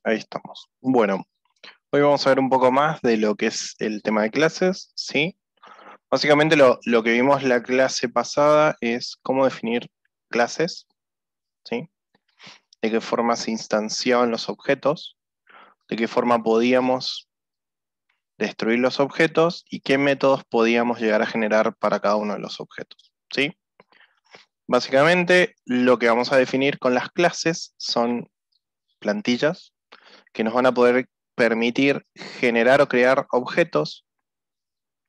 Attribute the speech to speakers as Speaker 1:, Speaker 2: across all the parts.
Speaker 1: Ahí estamos. Bueno, hoy vamos a ver un poco más de lo que es el tema de clases, ¿sí? Básicamente lo que vimos la clase pasada es cómo definir clases, ¿sí? De qué forma se instanciaban los objetos, de qué forma podíamos destruir los objetos y qué métodos podíamos llegar a generar para cada uno de los objetos, ¿sí? Básicamente lo que vamos a definir con las clases son plantillas que nos van a poder permitir generar o crear objetos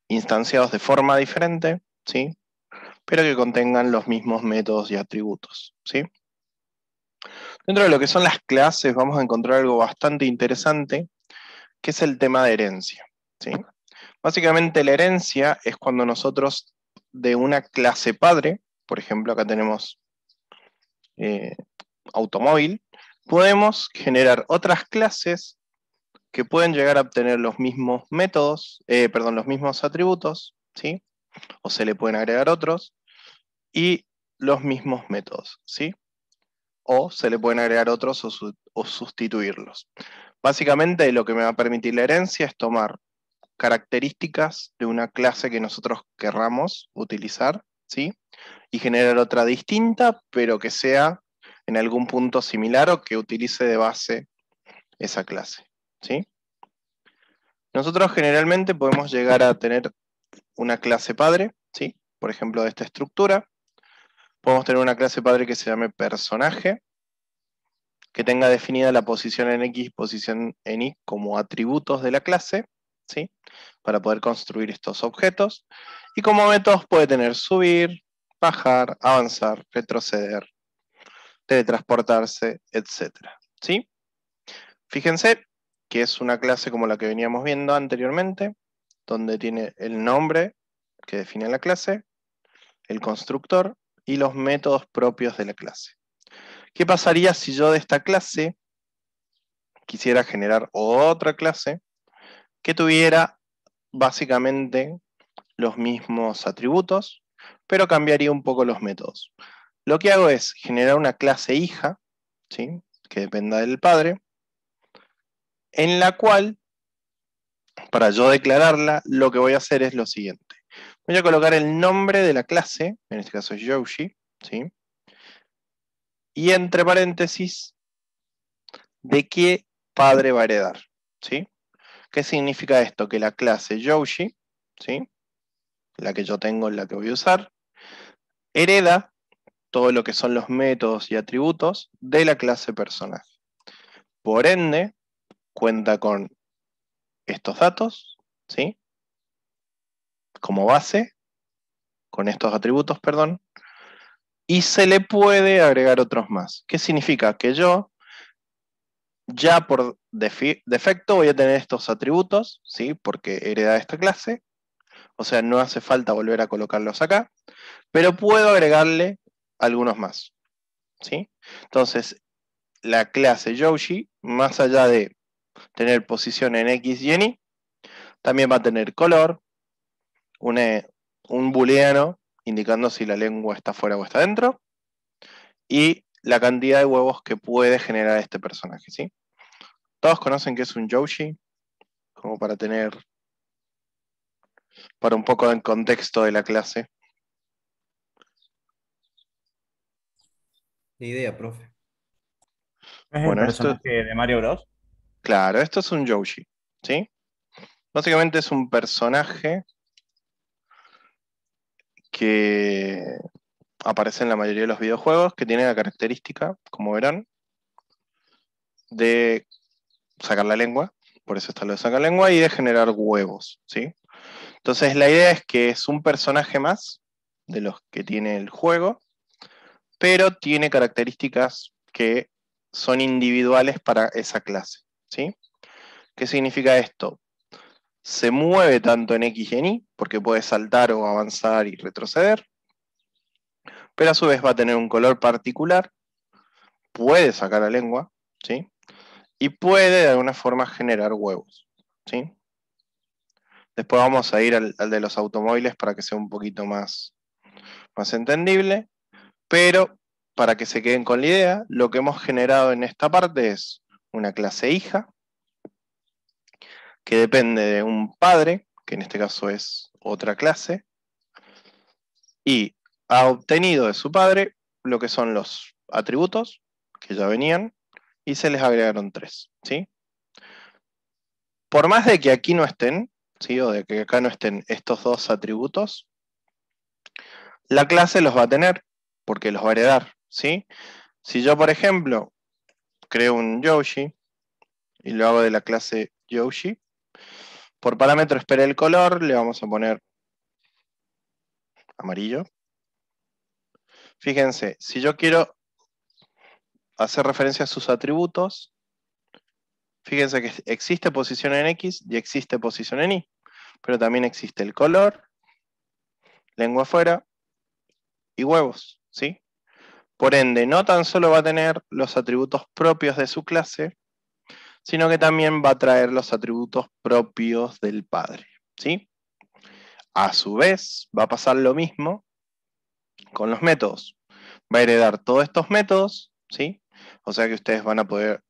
Speaker 1: instanciados de forma diferente, ¿sí? Pero que contengan los mismos métodos y atributos, ¿sí? Dentro de lo que son las clases vamos a encontrar algo bastante interesante, que es el tema de herencia, ¿sí? Básicamente la herencia es cuando nosotros de una clase padre, por ejemplo acá tenemos eh, automóvil, podemos generar otras clases que pueden llegar a obtener los mismos métodos, perdón, los mismos atributos, ¿sí? O se le pueden agregar otros, y los mismos métodos, ¿sí? O se le pueden agregar otros o sustituirlos. Básicamente lo que me va a permitir la herencia es tomar características de una clase que nosotros querramos utilizar, ¿sí? Y generar otra distinta, pero que sea en algún punto similar o que utilice de base esa clase, ¿sí? Nosotros generalmente podemos llegar a tener una clase padre, ¿sí? Por ejemplo, de esta estructura. Podemos tener una clase padre que se llame personaje, que tenga definida la posición en X y posición en Y como atributos de la clase, ¿sí? Para poder construir estos objetos. Y como métodos puede tener subir, bajar, avanzar, retroceder, teletransportarse, etcétera, ¿sí? Fíjense que es una clase como la que veníamos viendo anteriormente, donde tiene el nombre que define la clase, el constructor y los métodos propios de la clase. ¿Qué pasaría si yo de esta clase quisiera generar otra clase que tuviera básicamente los mismos atributos, pero cambiaría un poco los métodos? Lo que hago es generar una clase hija, ¿sí? Que dependa del padre, en la cual, para yo declararla, lo que voy a hacer es lo siguiente. Voy a colocar el nombre de la clase, en este caso es Yoshi, ¿sí? Y entre paréntesis, ¿de qué padre va a heredar? ¿Sí? ¿Qué significa esto? Que la clase Yoshi, ¿sí? La que yo tengo, la que voy a usar, hereda todo lo que son los métodos y atributos de la clase personaje. Por ende, cuenta con estos datos, ¿sí? Como base, con estos atributos, perdón, y se le puede agregar otros más. ¿Qué significa? Que yo ya por defecto voy a tener estos atributos, ¿sí? Porque hereda esta clase, o sea, no hace falta volver a colocarlos acá, pero puedo agregarle algunos más, ¿sí? Entonces, la clase Yoshi, más allá de tener posición en X y en Y, también va a tener color, un, un booleano indicando si la lengua está fuera o está dentro, y la cantidad de huevos que puede generar este personaje, ¿sí? Todos conocen que es un Yoshi, como para un poco en contexto de la clase.
Speaker 2: Ni idea, profe.
Speaker 3: Es el
Speaker 1: Bueno, esto,
Speaker 3: personaje de Mario Bros.
Speaker 1: claro, esto es un Yoshi, ¿sí? Básicamente es un personaje que aparece en la mayoría de los videojuegos, que tiene la característica, como verán, de sacar la lengua, por eso está lo de sacar lengua, y de generar huevos, ¿sí? Entonces la idea es que es un personaje más de los que tiene el juego, pero tiene características que son individuales para esa clase, ¿sí? ¿Qué significa esto? Se mueve tanto en X y en Y, porque puede saltar o avanzar y retroceder, pero a su vez va a tener un color particular, puede sacar la lengua, ¿sí? Y puede de alguna forma generar huevos, ¿sí? Después vamos a ir al de los automóviles para que sea un poquito más entendible, pero para que se queden con la idea, lo que hemos generado en esta parte es una clase hija, que depende de un padre, que en este caso es otra clase, y ha obtenido de su padre lo que son los atributos, que ya venían, y se les agregaron 3, ¿sí? Por más de que aquí no estén, ¿sí? O de que acá no estén estos dos atributos, la clase los va a tener, porque los va a heredar, ¿sí? Si yo, por ejemplo, creo un Yoshi, y lo hago de la clase Yoshi, por parámetro espera el color, le vamos a poner amarillo. Fíjense, si yo quiero hacer referencia a sus atributos, fíjense que existe posición en X y existe posición en Y, pero también existe el color, lengua afuera y huevos, ¿sí? Por ende, no tan solo va a tener los atributos propios de su clase, sino que también va a traer los atributos propios del padre, ¿sí? A su vez, va a pasar lo mismo con los métodos. Va a heredar todos estos métodos, ¿sí? O sea que ustedes van a poder,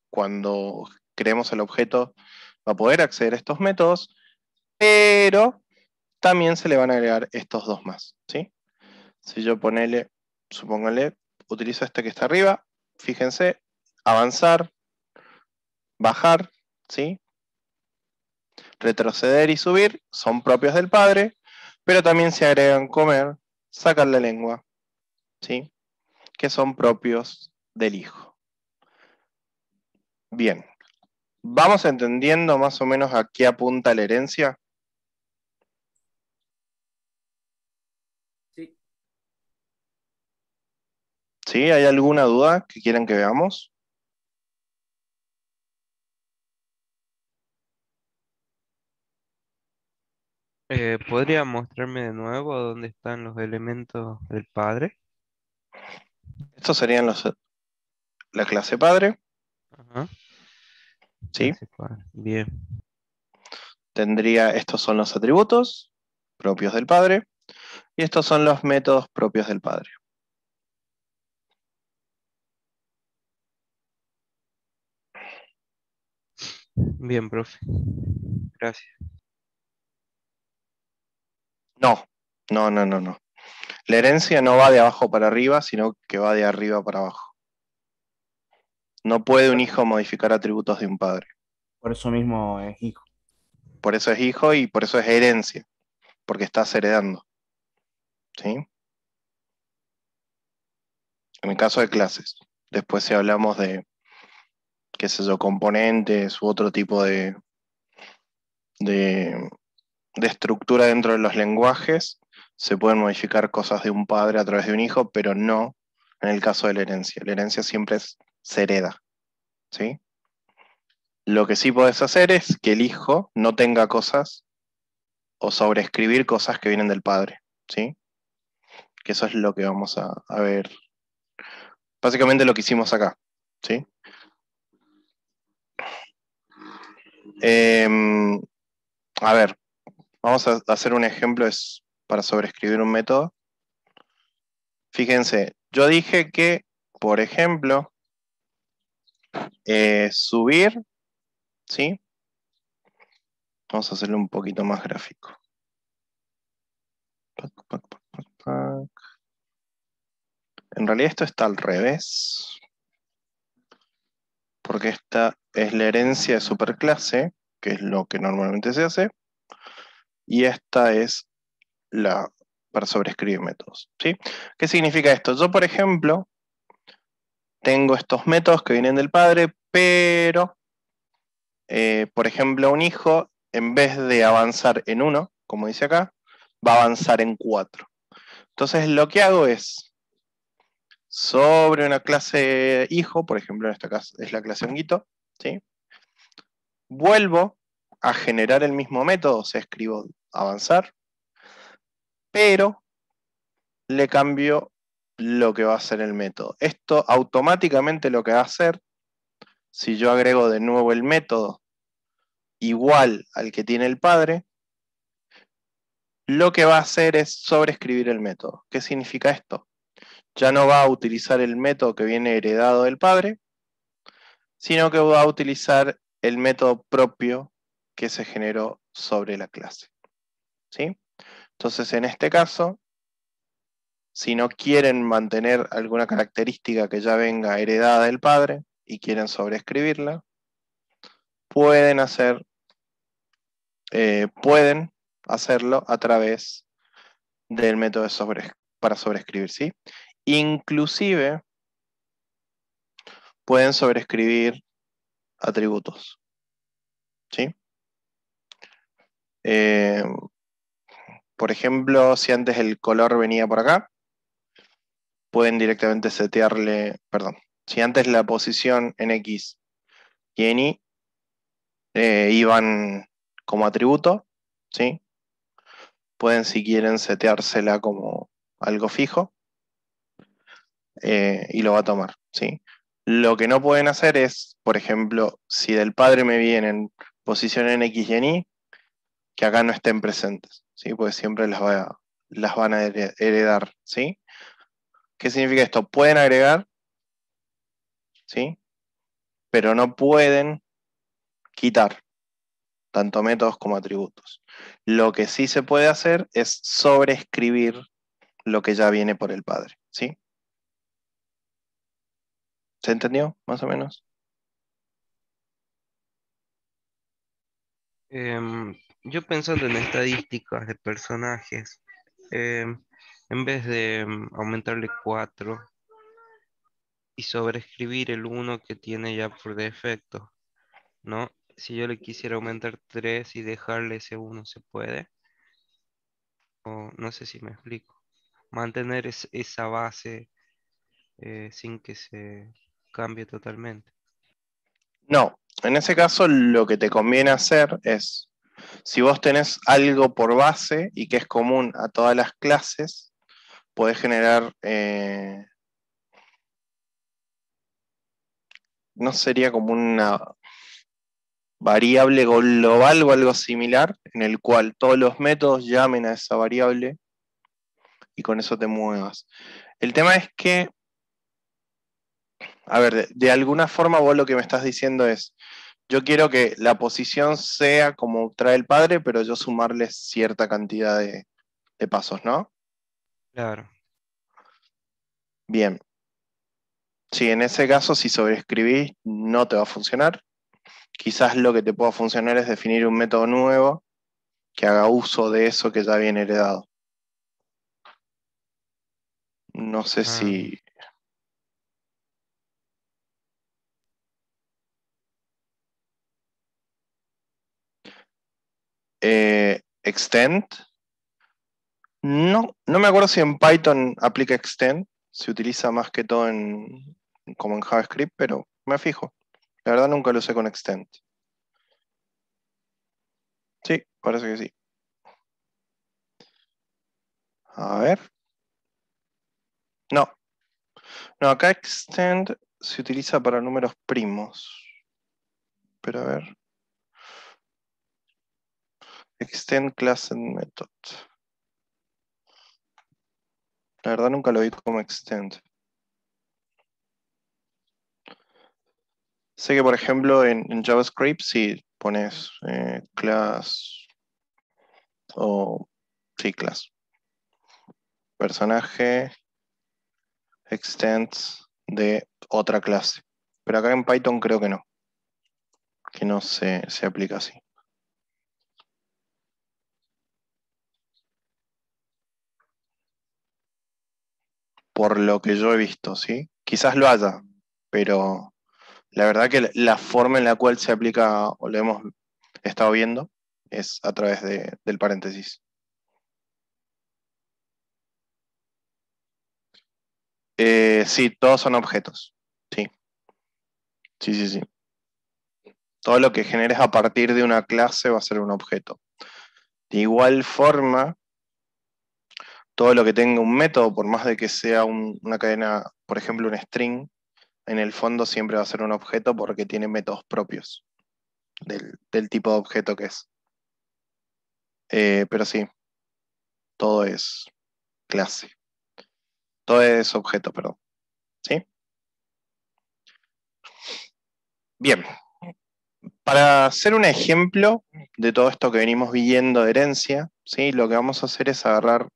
Speaker 1: cuando creemos el objeto, va a poder acceder a estos métodos, pero también se le van a agregar estos dos más, ¿sí? Si yo supóngale, utilizo este que está arriba, fíjense, avanzar, bajar, ¿sí? Retroceder y subir son propios del padre, pero también se agregan comer, sacar la lengua, ¿sí? Que son propios del hijo. Bien, ¿vamos entendiendo más o menos a qué apunta la herencia?
Speaker 3: Sí.
Speaker 1: ¿Sí? ¿Hay alguna duda que quieran que veamos?
Speaker 2: ¿Podría mostrarme de nuevo dónde están los elementos del padre?
Speaker 1: Estos serían la clase padre,
Speaker 2: Ajá.
Speaker 1: ¿sí?
Speaker 2: Bien,
Speaker 1: Estos son los atributos propios del padre, y estos son los métodos propios del padre.
Speaker 2: bien, profe. Gracias.
Speaker 1: No, no, no, no, no. La herencia no va de abajo para arriba, sino que va de arriba para abajo. No puede un hijo modificar atributos de un padre.
Speaker 3: Por eso mismo es hijo.
Speaker 1: Por eso es hijo y por eso es herencia, porque estás heredando, ¿sí? En el caso de clases. Después si hablamos de, qué sé yo, componentes u otro tipo de, de estructura dentro de los lenguajes, se pueden modificar cosas de un padre a través de un hijo, pero no en el caso de la herencia. La herencia siempre se hereda, ¿sí? Lo que sí podés hacer es que el hijo no tenga cosas o sobreescribir cosas que vienen del padre, ¿sí? Que eso es lo que vamos a ver. Básicamente lo que hicimos acá, ¿sí? Em, a ver, vamos a hacer un ejemplo para sobreescribir un método. Fíjense, yo dije que, por ejemplo, subir, ¿sí? Vamos a hacerlo un poquito más gráfico. Pac, pac, pac, pac, pac. En realidad esto está al revés, porque esta es la herencia de superclase, que es lo que normalmente se hace, y esta es la para sobreescribir métodos, ¿sí? ¿Qué significa esto? Yo, por ejemplo, tengo estos métodos que vienen del padre, pero, por ejemplo, un hijo, en vez de avanzar en 1, como dice acá, va a avanzar en 4. Entonces, lo que hago es, sobre una clase hijo, por ejemplo, en esta caso es la clase honguito, ¿sí? Vuelvo a generar el mismo método, o sea, escribo avanzar, pero le cambio lo que va a hacer el método. Esto automáticamente lo que va a hacer, si yo agrego de nuevo el método igual al que tiene el padre, lo que va a hacer es sobreescribir el método. ¿Qué significa esto? Ya no va a utilizar el método que viene heredado del padre, sino que va a utilizar el método propio que se generó sobre la clase. ¿Sí? Entonces, en este caso, si no quieren mantener alguna característica que ya venga heredada del padre y quieren sobreescribirla, pueden hacerlo a través del método para sobreescribir, ¿sí? Inclusive pueden sobreescribir atributos, ¿sí? Eh, por ejemplo, si antes el color venía por acá, pueden directamente setearle, perdón, si antes la posición en X y en Y iban como atributo, ¿sí? Pueden, si quieren, seteársela como algo fijo y lo va a tomar, ¿sí? Lo que no pueden hacer es, por ejemplo, si del padre me vienen posición en X y en Y, que acá no estén presentes, ¿sí? Porque siempre las van a heredar, ¿sí? ¿Qué significa esto? Pueden agregar, ¿sí? Pero no pueden quitar, tanto métodos como atributos. Lo que sí se puede hacer es sobreescribir lo que ya viene por el padre, ¿sí? ¿Se entendió, más o menos?
Speaker 2: Yo pensando en estadísticas de personajes, em, en vez de aumentarle 4 y sobreescribir el uno que tiene ya por defecto, ¿no? Si yo le quisiera aumentar 3 y dejarle ese uno, ¿se puede? O no sé si me explico. Mantener esa base sin que se cambie totalmente.
Speaker 1: No, en ese caso lo que te conviene hacer es, si vos tenés algo por base y que es común a todas las clases, podés generar, no sería como una variable global o algo similar, en el cual todos los métodos llamen a esa variable y con eso te muevas. El tema es que, a ver, de alguna forma vos lo que me estás diciendo es, yo quiero que la posición sea como trae el padre, pero yo sumarle cierta cantidad de pasos, ¿no?
Speaker 2: Claro.
Speaker 1: Bien. Si en ese caso, si sobreescribís, no te va a funcionar. Quizás lo que te pueda funcionar es definir un método nuevo que haga uso de eso que ya viene heredado. No sé si...
Speaker 2: Ah,
Speaker 1: extend. No, no me acuerdo si en Python aplica extend. Se utiliza más que todo como en JavaScript, pero me fijo. La verdad nunca lo usé con extend. Sí, parece que sí. A ver. No, no, acá extend se utiliza para números primos. Pero a ver. Extend class and method. La verdad nunca lo vi como extend. Sé que por ejemplo en JavaScript si pones class o sí, class. Personaje extends de otra clase. Pero acá en Python creo que no se aplica así. Por lo que yo he visto, ¿sí? Quizás lo haya, pero la verdad que la forma en la cual se aplica, o lo hemos estado viendo, es a través del paréntesis. Sí, todos son objetos. Sí, sí, sí, sí. Todo lo que generes a partir de una clase va a ser un objeto. De igual forma, todo lo que tenga un método, por más de que sea una cadena, por ejemplo, un string, en el fondo siempre va a ser un objeto porque tiene métodos propios del tipo de objeto que es. Pero sí, todo es clase. Todo es objeto, perdón. ¿Sí? Bien, para hacer un ejemplo de todo esto que venimos viendo de herencia, ¿sí? Lo que vamos a hacer es agarrar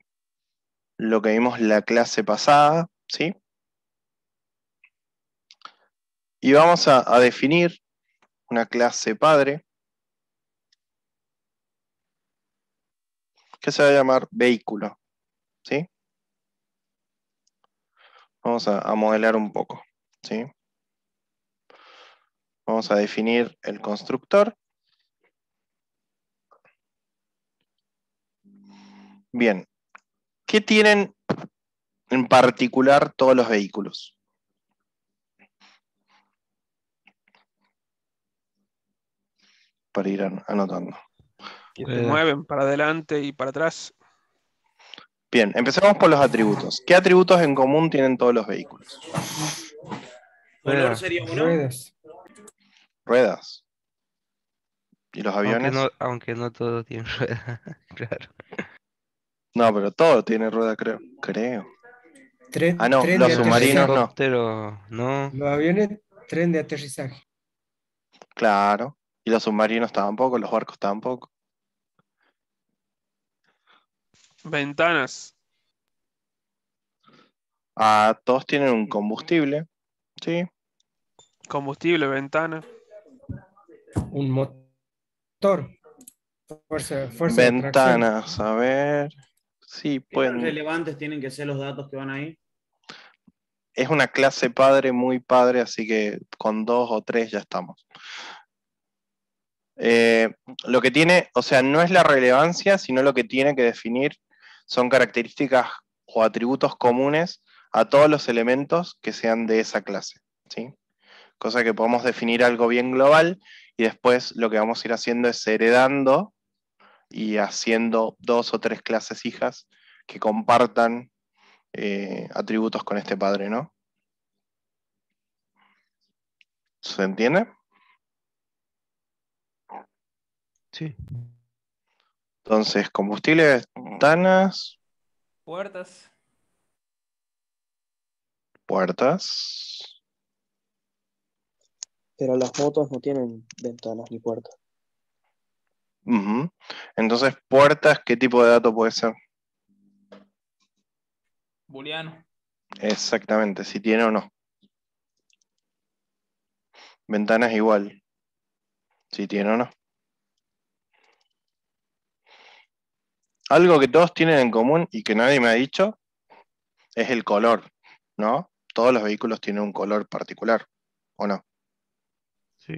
Speaker 1: lo que vimos la clase pasada, ¿sí? Y vamos a definir una clase padre que se va a llamar vehículo, ¿sí? Vamos a modelar un poco, ¿sí? Vamos a definir el constructor. Bien, ¿qué tienen en particular todos los vehículos? Para ir anotando.
Speaker 4: Que se mueven para adelante y para atrás.
Speaker 1: Bien, empecemos por los atributos. ¿Qué atributos en común tienen todos los vehículos?
Speaker 5: Color
Speaker 2: Ruedas.
Speaker 5: sería uno.
Speaker 3: Ruedas.
Speaker 1: Ruedas. ¿Y los aviones?
Speaker 2: Aunque no todos tienen ruedas, claro.
Speaker 1: No, pero todo tiene rueda, creo.
Speaker 6: Tren,
Speaker 1: Ah, no,
Speaker 6: tren
Speaker 1: los
Speaker 6: de
Speaker 1: submarinos
Speaker 6: aterrizaje.
Speaker 1: no.
Speaker 2: Helicóptero, no.
Speaker 6: Los aviones, tren de aterrizaje.
Speaker 1: Claro. Y los submarinos tampoco, los barcos tampoco.
Speaker 4: Ventanas.
Speaker 1: Ah, todos tienen un combustible, ¿sí?
Speaker 4: Combustible, ventana.
Speaker 6: Un motor. Fuerza de tracción.
Speaker 1: Ventanas, a ver. Sí,
Speaker 5: ¿Qué tan
Speaker 1: pueden.
Speaker 5: relevantes tienen que ser los datos que van ahí?
Speaker 1: Es una clase padre, muy padre, así que con 2 o 3 ya estamos. Lo que tiene, o sea, no es la relevancia, sino lo que tiene que definir son características o atributos comunes a todos los elementos que sean de esa clase, ¿sí? Cosa que podemos definir algo bien global y después lo que vamos a ir haciendo es heredando y haciendo 2 o 3 clases hijas que compartan atributos con este padre, ¿no? ¿Se entiende?
Speaker 2: Sí.
Speaker 1: Entonces, combustible, ventanas,
Speaker 7: Puertas.
Speaker 1: puertas.
Speaker 8: Pero las motos no tienen ventanas ni puertas.
Speaker 1: Ujú. Entonces, puertas, ¿qué tipo de dato puede ser?
Speaker 7: Booleano.
Speaker 1: Exactamente, si tiene o no. Ventanas igual, si tiene o no. Algo que todos tienen en común y que nadie me ha dicho es el color, ¿no? Todos los vehículos tienen un color particular, ¿o no?
Speaker 2: Sí.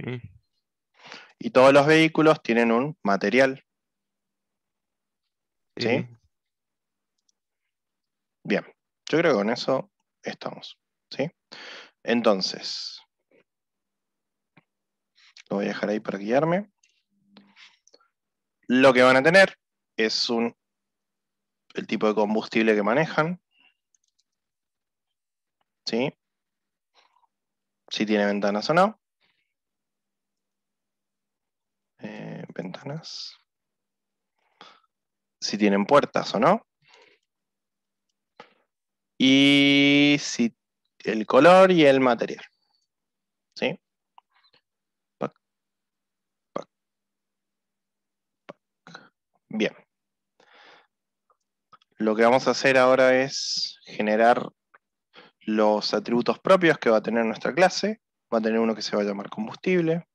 Speaker 1: Y todos los vehículos tienen un material, ¿sí?
Speaker 2: Sí.
Speaker 1: Bien, yo creo que con eso estamos, ¿sí? Entonces, lo voy a dejar ahí para guiarme. Lo que van a tener es el tipo de combustible que manejan, ¿sí? Si tiene ventanas o no. Ventanas. Si tienen puertas o no. Y si el color y el material, ¿sí? Pac, pac, pac. Bien. Lo que vamos a hacer ahora es generar los atributos propios que va a tener nuestra clase. Va a tener uno que se va a llamar combustible,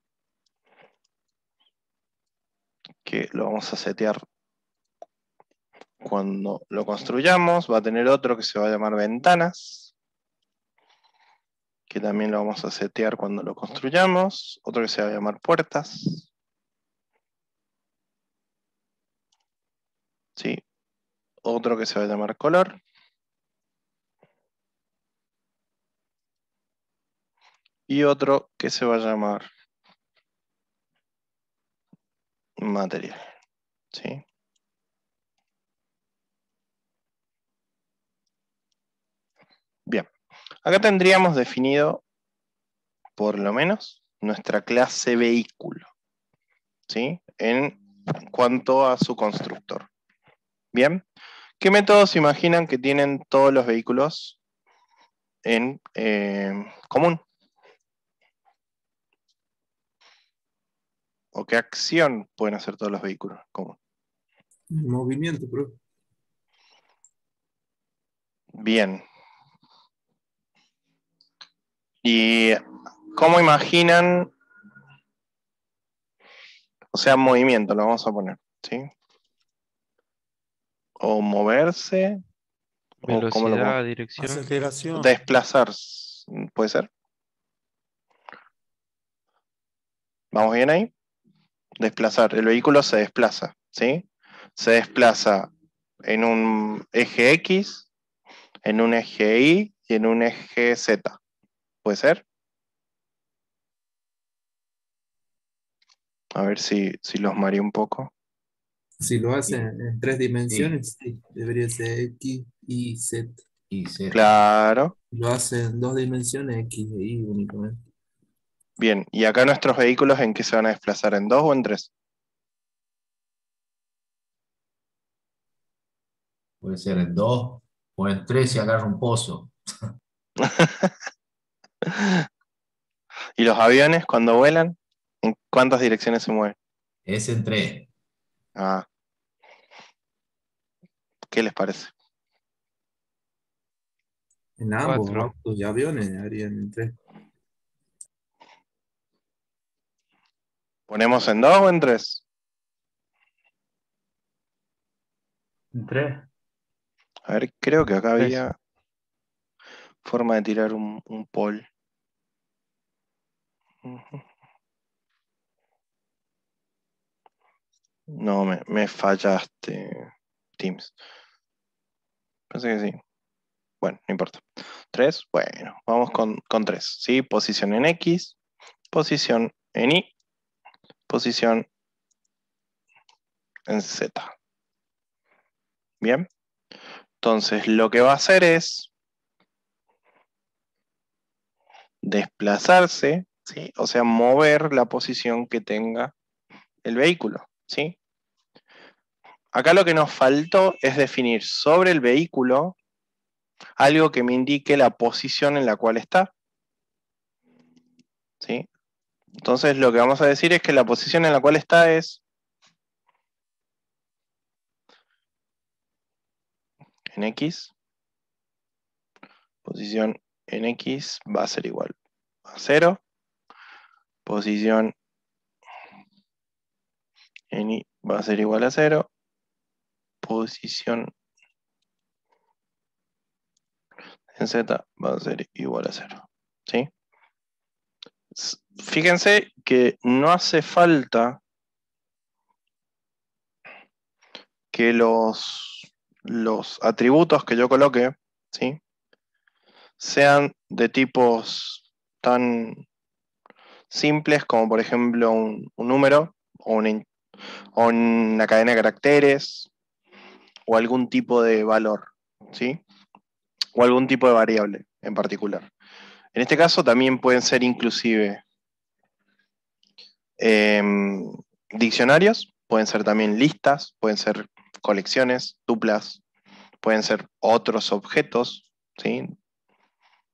Speaker 1: que lo vamos a setear cuando lo construyamos. Va a tener otro que se va a llamar ventanas, que también lo vamos a setear cuando lo construyamos. Otro que se va a llamar puertas, ¿sí? Otro que se va a llamar color. Y otro que se va a llamar material, ¿sí? Bien, acá tendríamos definido, por lo menos, nuestra clase vehículo, ¿sí? En cuanto a su constructor. Bien, ¿qué métodos se imaginan que tienen todos los vehículos en común? o qué acción pueden hacer todos los vehículos? ¿Cómo?
Speaker 9: Movimiento, bro.
Speaker 1: Bien. ¿Y cómo imaginan? O sea, movimiento, lo vamos a poner, ¿sí? O moverse, o cómo lo
Speaker 2: Velocidad,
Speaker 1: pongo.
Speaker 2: dirección.
Speaker 10: Aceleración.
Speaker 1: Desplazarse, ¿puede ser? ¿Vamos bien ahí? Desplazar, el vehículo se desplaza, ¿sí? Se desplaza en un eje X, en un eje Y y en un eje Z. ¿Puede ser? A ver si los mareé un poco.
Speaker 9: Si lo hacen en 3 dimensiones, sí, debería ser X, Y, Z.
Speaker 10: Y Z.
Speaker 1: Claro.
Speaker 9: Si lo hacen en 2 dimensiones, X e Y únicamente.
Speaker 1: Bien, ¿y acá nuestros vehículos en qué se van a desplazar? ¿En 2 o en 3?
Speaker 10: Puede ser en 2 o en 3 si agarra un pozo.
Speaker 1: ¿Y los aviones cuando vuelan? ¿En cuántas direcciones se mueven?
Speaker 10: Es en 3.
Speaker 1: Ah, ¿qué les parece?
Speaker 9: En ambos
Speaker 2: 4.
Speaker 9: autos y aviones harían en 3.
Speaker 1: ¿Ponemos en 2 o en 3?
Speaker 3: En 3.
Speaker 1: A ver, creo que acá
Speaker 2: 3.
Speaker 1: había forma de tirar un poll. Ujú. No, me fallaste, Teams. Pensé que sí. Bueno, no importa. 3, bueno, vamos con 3. ¿Sí? Posición en X, posición en Y, posición en Z. Bien. Entonces, lo que va a hacer es desplazarse, ¿sí? O sea, mover la posición que tenga el vehículo, ¿sí? Acá lo que nos faltó es definir sobre el vehículo algo que me indique la posición en la cual está, ¿sí? Entonces lo que vamos a decir es que la posición en la cual está es en X, posición en X va a ser igual a 0, posición en Y va a ser igual a 0, posición en Z va a ser igual a 0, ¿sí? Fíjense que no hace falta que los atributos que yo coloque, ¿sí? Sean de tipos tan simples como por ejemplo un número o una cadena de caracteres o algún tipo de valor, ¿sí? O algún tipo de variable en particular. En este caso también pueden ser inclusive diccionarios, pueden ser también listas, pueden ser colecciones, tuplas, pueden ser otros objetos, ¿sí?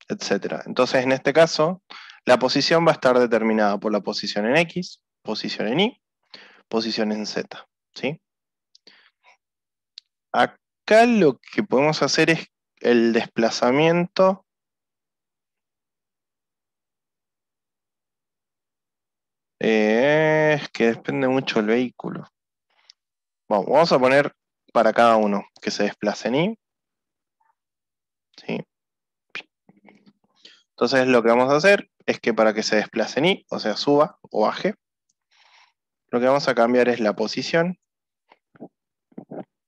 Speaker 1: Etcétera. Entonces, en este caso, la posición va a estar determinada por la posición en X, posición en Y, posición en Z, ¿sí? Acá lo que podemos hacer es el desplazamiento es que depende mucho del vehículo. Bueno, vamos a poner para cada uno que se desplace en Y, ¿sí? Entonces lo que vamos a hacer es que para que se desplace en Y, o sea, suba o baje, lo que vamos a cambiar es la posición,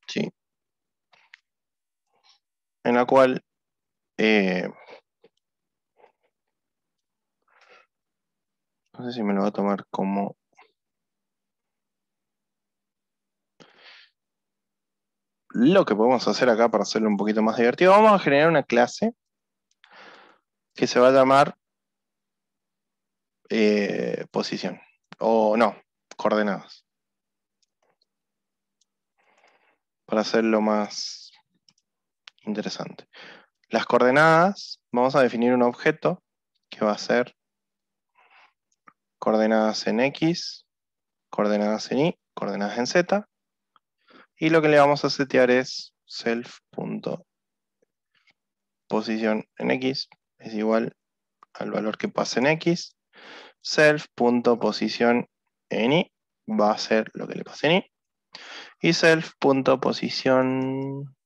Speaker 1: ¿sí? En la cual no sé si me lo va a tomar como lo que podemos hacer acá para hacerlo un poquito más divertido. Vamos a generar una clase que se va a llamar posición, o no, coordenadas, para hacerlo más interesante. Las coordenadas, vamos a definir un objeto que va a ser coordenadas en X, coordenadas en Y, coordenadas en Z. Y lo que le vamos a setear es self.posición en X es igual al valor que pase en X. Self.posición en Y va a ser lo que le pase en Y. Y self.posición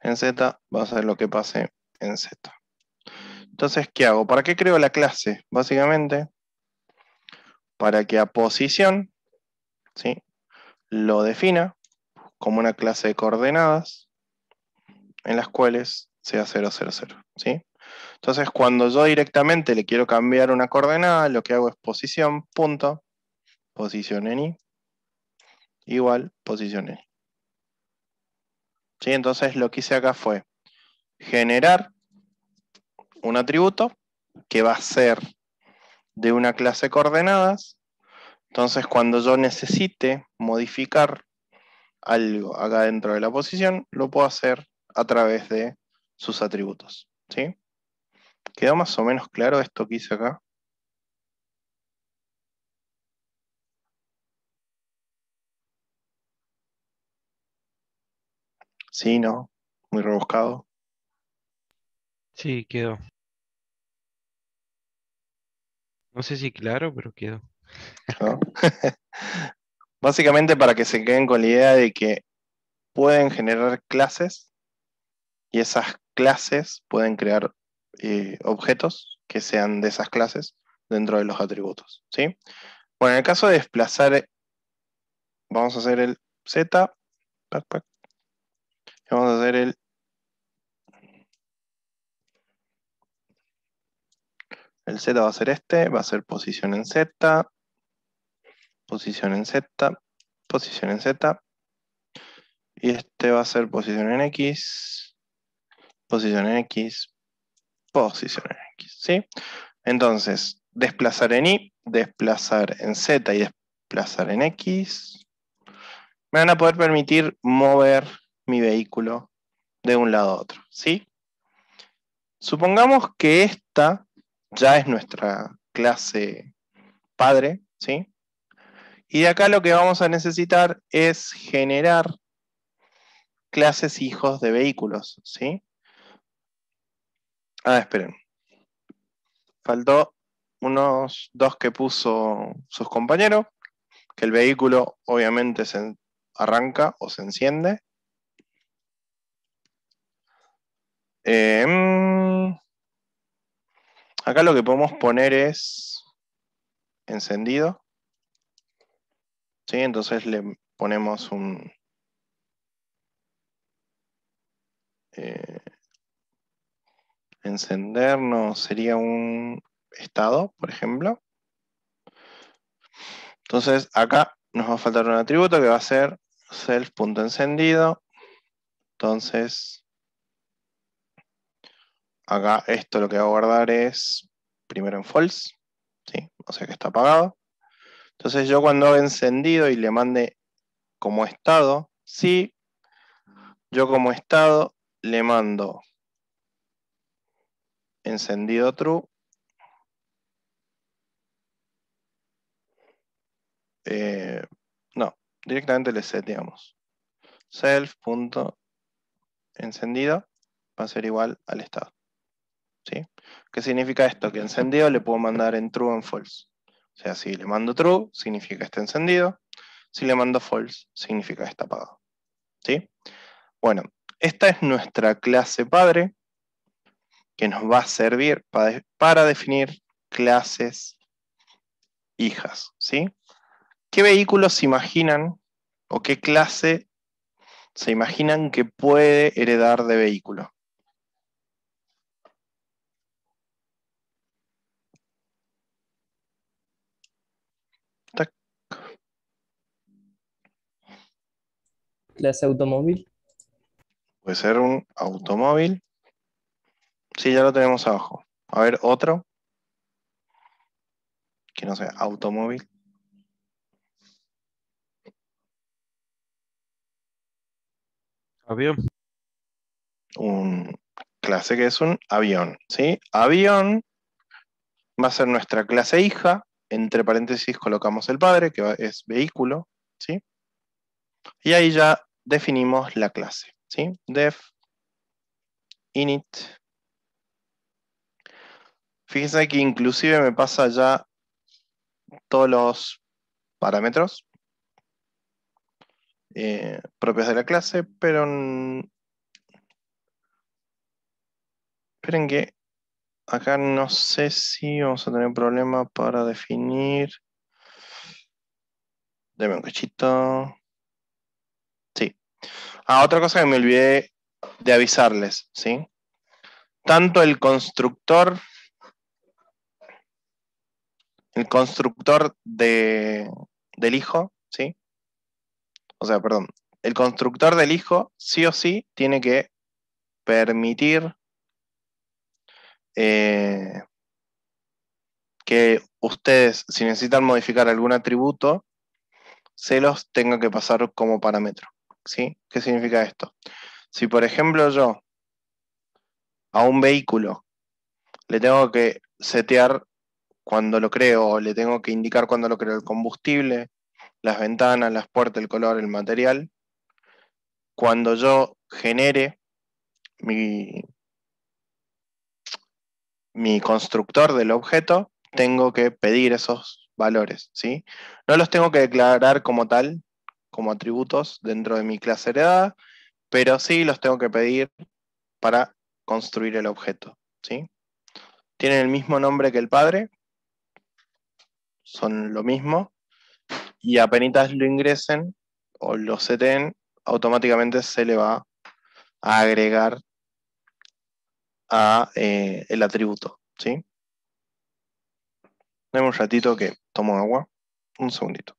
Speaker 1: en Z va a ser lo que pase en Z. Entonces, ¿qué hago? ¿Para qué creo la clase? Básicamente, para que a posición, ¿sí?, lo defina como una clase de coordenadas en las cuales sea 0, 0, 0, ¿sí? Entonces, cuando yo directamente le quiero cambiar una coordenada, lo que hago es posición, punto, posición en Y, igual posición en Y. ¿Sí? Entonces, lo que hice acá fue generar un atributo que va a ser de una clase coordenadas. Entonces, cuando yo necesite modificar algo acá dentro de la posición, lo puedo hacer a través de sus atributos, ¿sí? ¿Quedó más o menos claro esto que hice acá? Sí, ¿no? Muy rebuscado.
Speaker 2: Sí, quedó. No sé si claro, pero quedó.
Speaker 1: ¿No? Básicamente para que se queden con la idea de que pueden generar clases y esas clases pueden crear objetos que sean de esas clases dentro de los atributos, ¿sí? Bueno, en el caso de desplazar, vamos a hacer el Z, vamos a hacer el Z va a ser este, va a ser posición en Z, posición en Z, posición en Z, y este va a ser posición en X, posición en X, posición en X, ¿sí? Entonces, desplazar en Y, desplazar en Z y desplazar en X, me van a poder permitir mover mi vehículo de un lado a otro, ¿sí? Supongamos que esta ya es nuestra clase padre, ¿sí? Y de acá lo que vamos a necesitar es generar clases hijos de vehículos, ¿sí? Ah, esperen. Faltó unos dos que puso sus compañeros, que el vehículo obviamente se arranca o se enciende. Acá lo que podemos poner es encendido, ¿sí? Entonces le ponemos un encender, no sería un estado, por ejemplo. Entonces acá nos va a faltar un atributo que va a ser self.encendido. Entonces acá esto lo que va a guardar es primero en false, ¿sí? O sea que está apagado. Entonces yo cuando haga encendido y le mande como estado, sí, yo como estado le mando encendido true. No, directamente le seteamos self.encendido va a ser igual al estado, ¿sí? ¿Qué significa esto? Que encendido le puedo mandar en true o en false. O sea, si le mando true, significa que está encendido. Si le mando false, significa que está apagado, ¿sí? Bueno, esta es nuestra clase padre que nos va a servir para definir clases hijas, ¿sí? ¿Qué vehículos se imaginan o qué clase se imaginan que puede heredar de vehículo? Tac.
Speaker 8: Clase automóvil.
Speaker 1: Puede ser un automóvil. Sí, ya lo tenemos abajo. A ver, otro. Que no sea automóvil.
Speaker 2: Avión.
Speaker 1: Un clase que es un avión, ¿sí? Avión va a ser nuestra clase hija, entre paréntesis colocamos el padre, que es vehículo, ¿sí? Y ahí ya definimos la clase, ¿sí? Def init. Fíjense que inclusive me pasa ya todos los parámetros propios de la clase, pero esperen que acá no sé si vamos a tener problema para definir. Deme un cachito. Sí. Otra cosa que me olvidé de avisarles, ¿sí? Tanto el constructor del hijo, ¿sí? O sea, perdón, el constructor del hijo sí o sí tiene que permitir que ustedes, si necesitan modificar algún atributo, se los tenga que pasar como parámetro, ¿sí? ¿Qué significa esto? Si por ejemplo yo a un vehículo le tengo que setear cuando lo creo, o le tengo que indicar cuando lo creo el combustible, las ventanas, las puertas, el color, el material, cuando yo genere mi constructor del objeto, tengo que pedir esos valores, ¿sí? No los tengo que declarar como tal, como atributos dentro de mi clase heredada, pero sí los tengo que pedir para construir el objeto, ¿sí? Tienen el mismo nombre que el padre, son lo mismo, y apenas lo ingresen o lo seten, automáticamente se le va a agregar a el atributo, ¿sí? Dame un ratito que tomo agua, un segundito.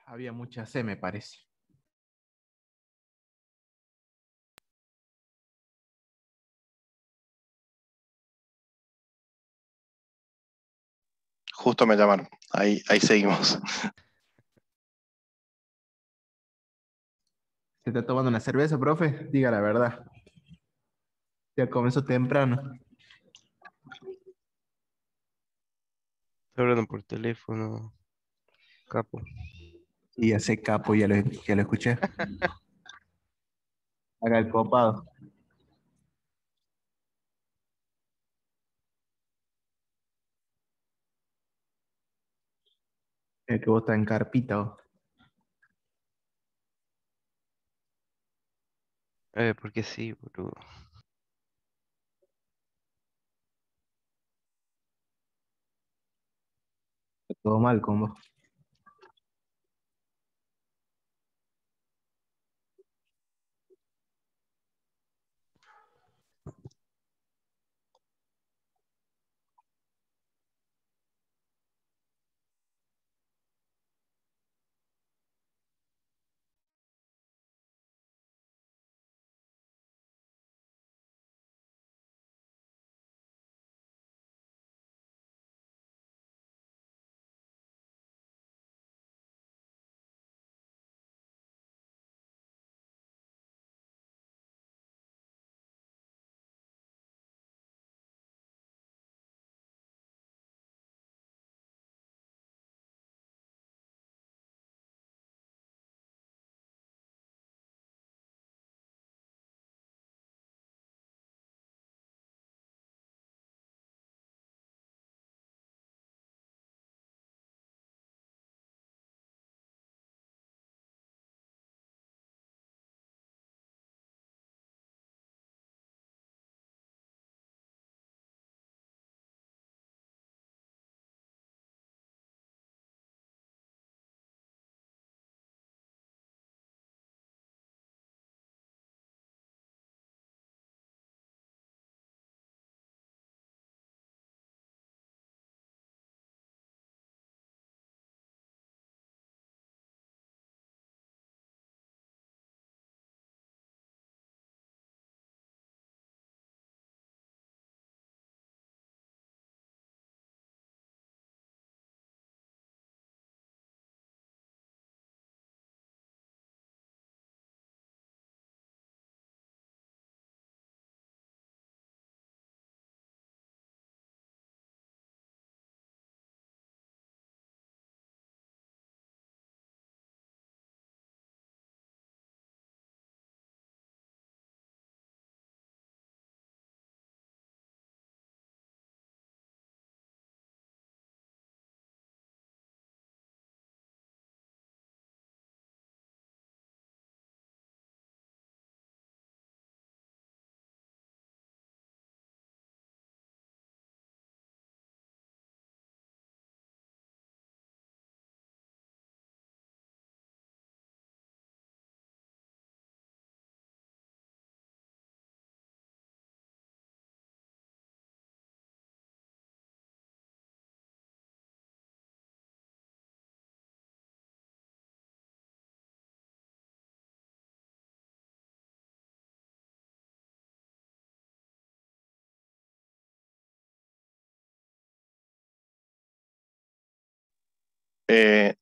Speaker 11: Había mucha C, me parece.
Speaker 1: Justo me llamaron. Ahí seguimos.
Speaker 11: ¿Se está tomando una cerveza, profe? Diga la verdad. Ya comenzó temprano.
Speaker 2: Estoy hablando por teléfono, capo.
Speaker 11: Y ya sé, capo, ya lo escuché. Haga el copado. El que vos estás en carpita, vos.
Speaker 2: Porque sí, boludo.
Speaker 11: Está todo mal con vos.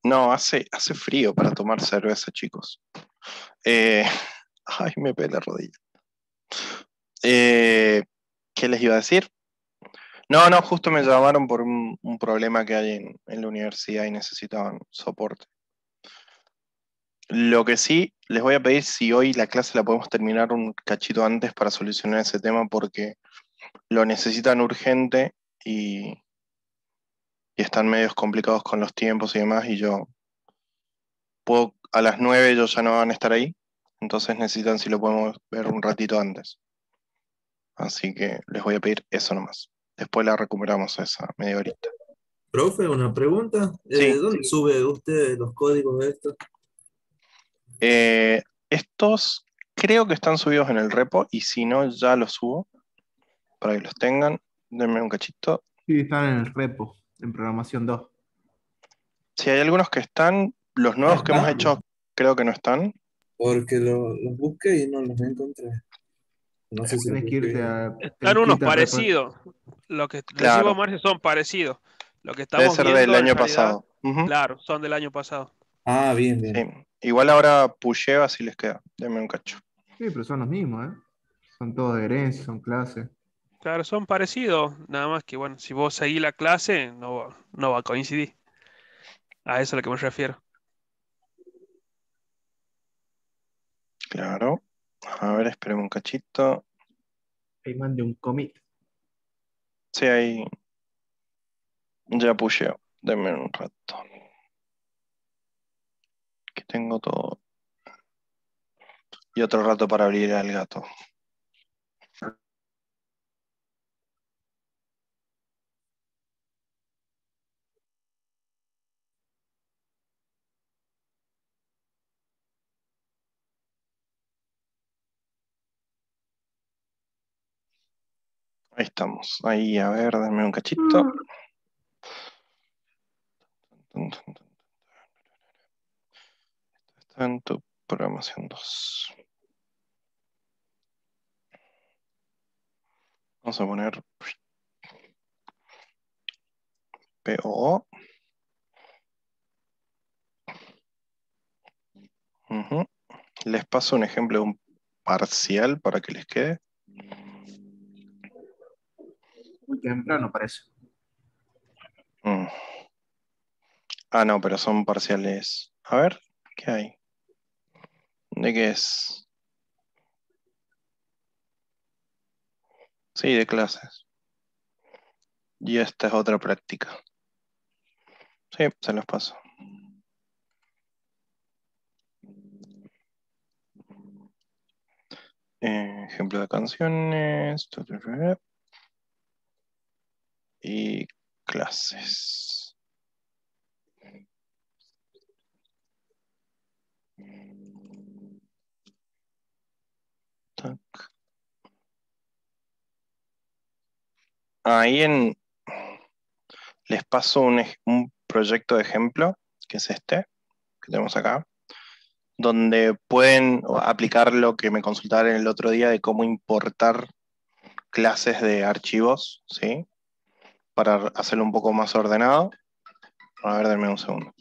Speaker 1: No, hace frío para tomar cerveza, chicos. Eh, ay, me pela la rodilla. ¿Qué les iba a decir? No, justo me llamaron por un problema que hay en la universidad y necesitaban soporte. Lo que sí, les voy a pedir si hoy la clase la podemos terminar un cachito antes para solucionar ese tema porque lo necesitan urgente y están medios complicados con los tiempos y demás y yo puedo, a las 9 ellos ya no van a estar ahí, entonces necesitan si lo podemos ver un ratito antes. Así que les voy a pedir eso nomás. Después la recuperamos esa media horita.
Speaker 9: Profe, una pregunta.
Speaker 1: Sí.
Speaker 9: ¿Dónde sube usted los códigos de esto?
Speaker 1: Estos creo que están subidos en el repo y si no ya los subo para que los tengan. Denme un cachito.
Speaker 11: Sí, están en el repo, en programación 2.
Speaker 1: Si hay algunos que están, Los nuevos que hemos
Speaker 9: están,
Speaker 1: hecho creo que no están.
Speaker 9: porque los busqué y no los encontré. No sé si los
Speaker 11: Tenés que
Speaker 9: busqué
Speaker 11: irte
Speaker 9: bien.
Speaker 11: a.
Speaker 4: Están
Speaker 11: Tenés que
Speaker 4: unos
Speaker 11: irte a
Speaker 4: parecidos. Lo que decimos,
Speaker 1: Claro,
Speaker 4: Marcio, son parecidos. Lo que
Speaker 1: debe
Speaker 4: estamos
Speaker 1: ser del
Speaker 4: viendo en
Speaker 1: año
Speaker 4: realidad,
Speaker 1: pasado. Ujú,
Speaker 4: claro, son del año pasado.
Speaker 9: Ah, bien,
Speaker 1: sí.
Speaker 9: bien.
Speaker 1: Igual ahora pusheo así les queda. Denme un cacho.
Speaker 11: Sí, pero son los mismos, ¿eh? Son todos de herencia, son clases.
Speaker 4: Claro, son parecidos, nada más que, bueno, si vos seguís la clase, no va a coincidir. A eso es a lo que me refiero.
Speaker 1: Claro. A ver, espérame un cachito.
Speaker 11: Ahí mande un commit.
Speaker 1: Sí, ahí ya pusheo. Denme un rato. Que tengo todo. Y otro rato para abrir al gato. Ahí estamos. Ahí, a ver, denme un cachito. Está en tu programación 2. Vamos a poner PO. Ujú. Les paso un ejemplo de un parcial para que les quede.
Speaker 11: Muy temprano parece.
Speaker 1: Mm. Ah, no, pero son parciales. A ver, ¿qué hay? ¿De qué es? Sí, de clases. Y esta es otra práctica. Sí, se los paso. Ejemplo de canciones. Y clases. Tac. Ahí les paso un proyecto de ejemplo, que es este, que tenemos acá, donde pueden aplicar lo que me consultaron el otro día de cómo importar clases de archivos, ¿sí? Para hacerlo un poco más ordenado. A ver, denme un segundo.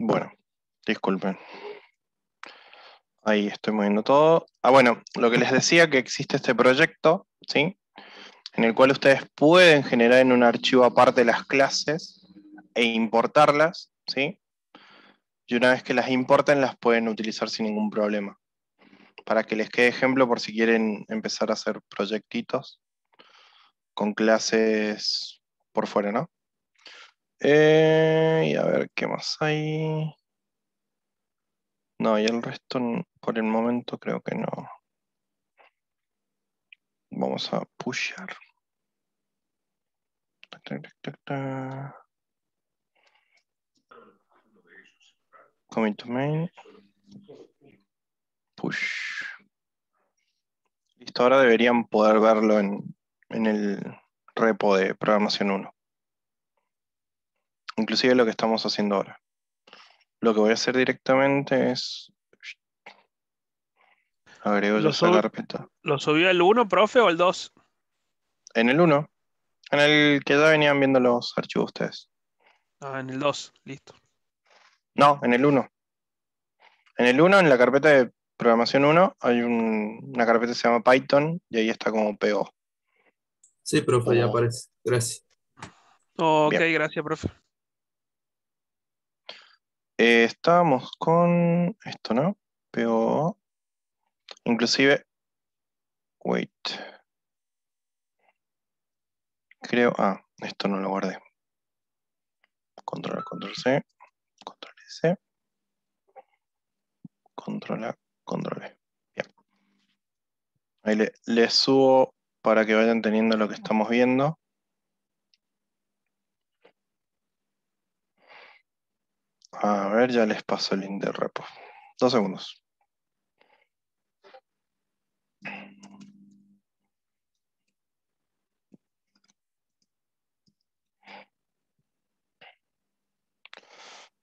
Speaker 1: Bueno, disculpen. Ahí estoy moviendo todo. Bueno, lo que les decía que existe este proyecto, ¿sí? En el cual ustedes pueden generar en un archivo aparte las clases e importarlas, ¿sí? Y una vez que las importen, las pueden utilizar sin ningún problema. Para que les quede ejemplo por si quieren empezar a hacer proyectitos con clases por fuera, ¿no? Y a ver, ¿qué más hay? No, y el resto por el momento creo que no. Vamos a pushar. Tac, tac, tac, tac, tac. Commit to main. Push. Listo, ahora deberían poder verlo en el repo de programación 1. Inclusive lo que estamos haciendo ahora. Lo que voy a hacer directamente es agrego yo esa carpeta.
Speaker 4: ¿Lo subió el 1, profe, o el 2?
Speaker 1: En el 1, en el que ya venían viendo los archivos ustedes.
Speaker 4: Ah, en el 2, listo.
Speaker 1: No, en el 1. En el 1, en la carpeta de programación 1, hay una carpeta que se llama Python y ahí está como PO.
Speaker 9: Sí, profe, ya aparece. Gracias.
Speaker 4: Ok,
Speaker 1: Bien.
Speaker 4: gracias, profe.
Speaker 1: Estábamos con esto, ¿no? PO. Inclusive, wait. Creo, esto no lo guardé. Control C, Control C, Control A, Control E. Bien. Ahí le subo para que vayan teniendo lo que estamos viendo. A ver, ya les paso el link del repo. 2 segundos.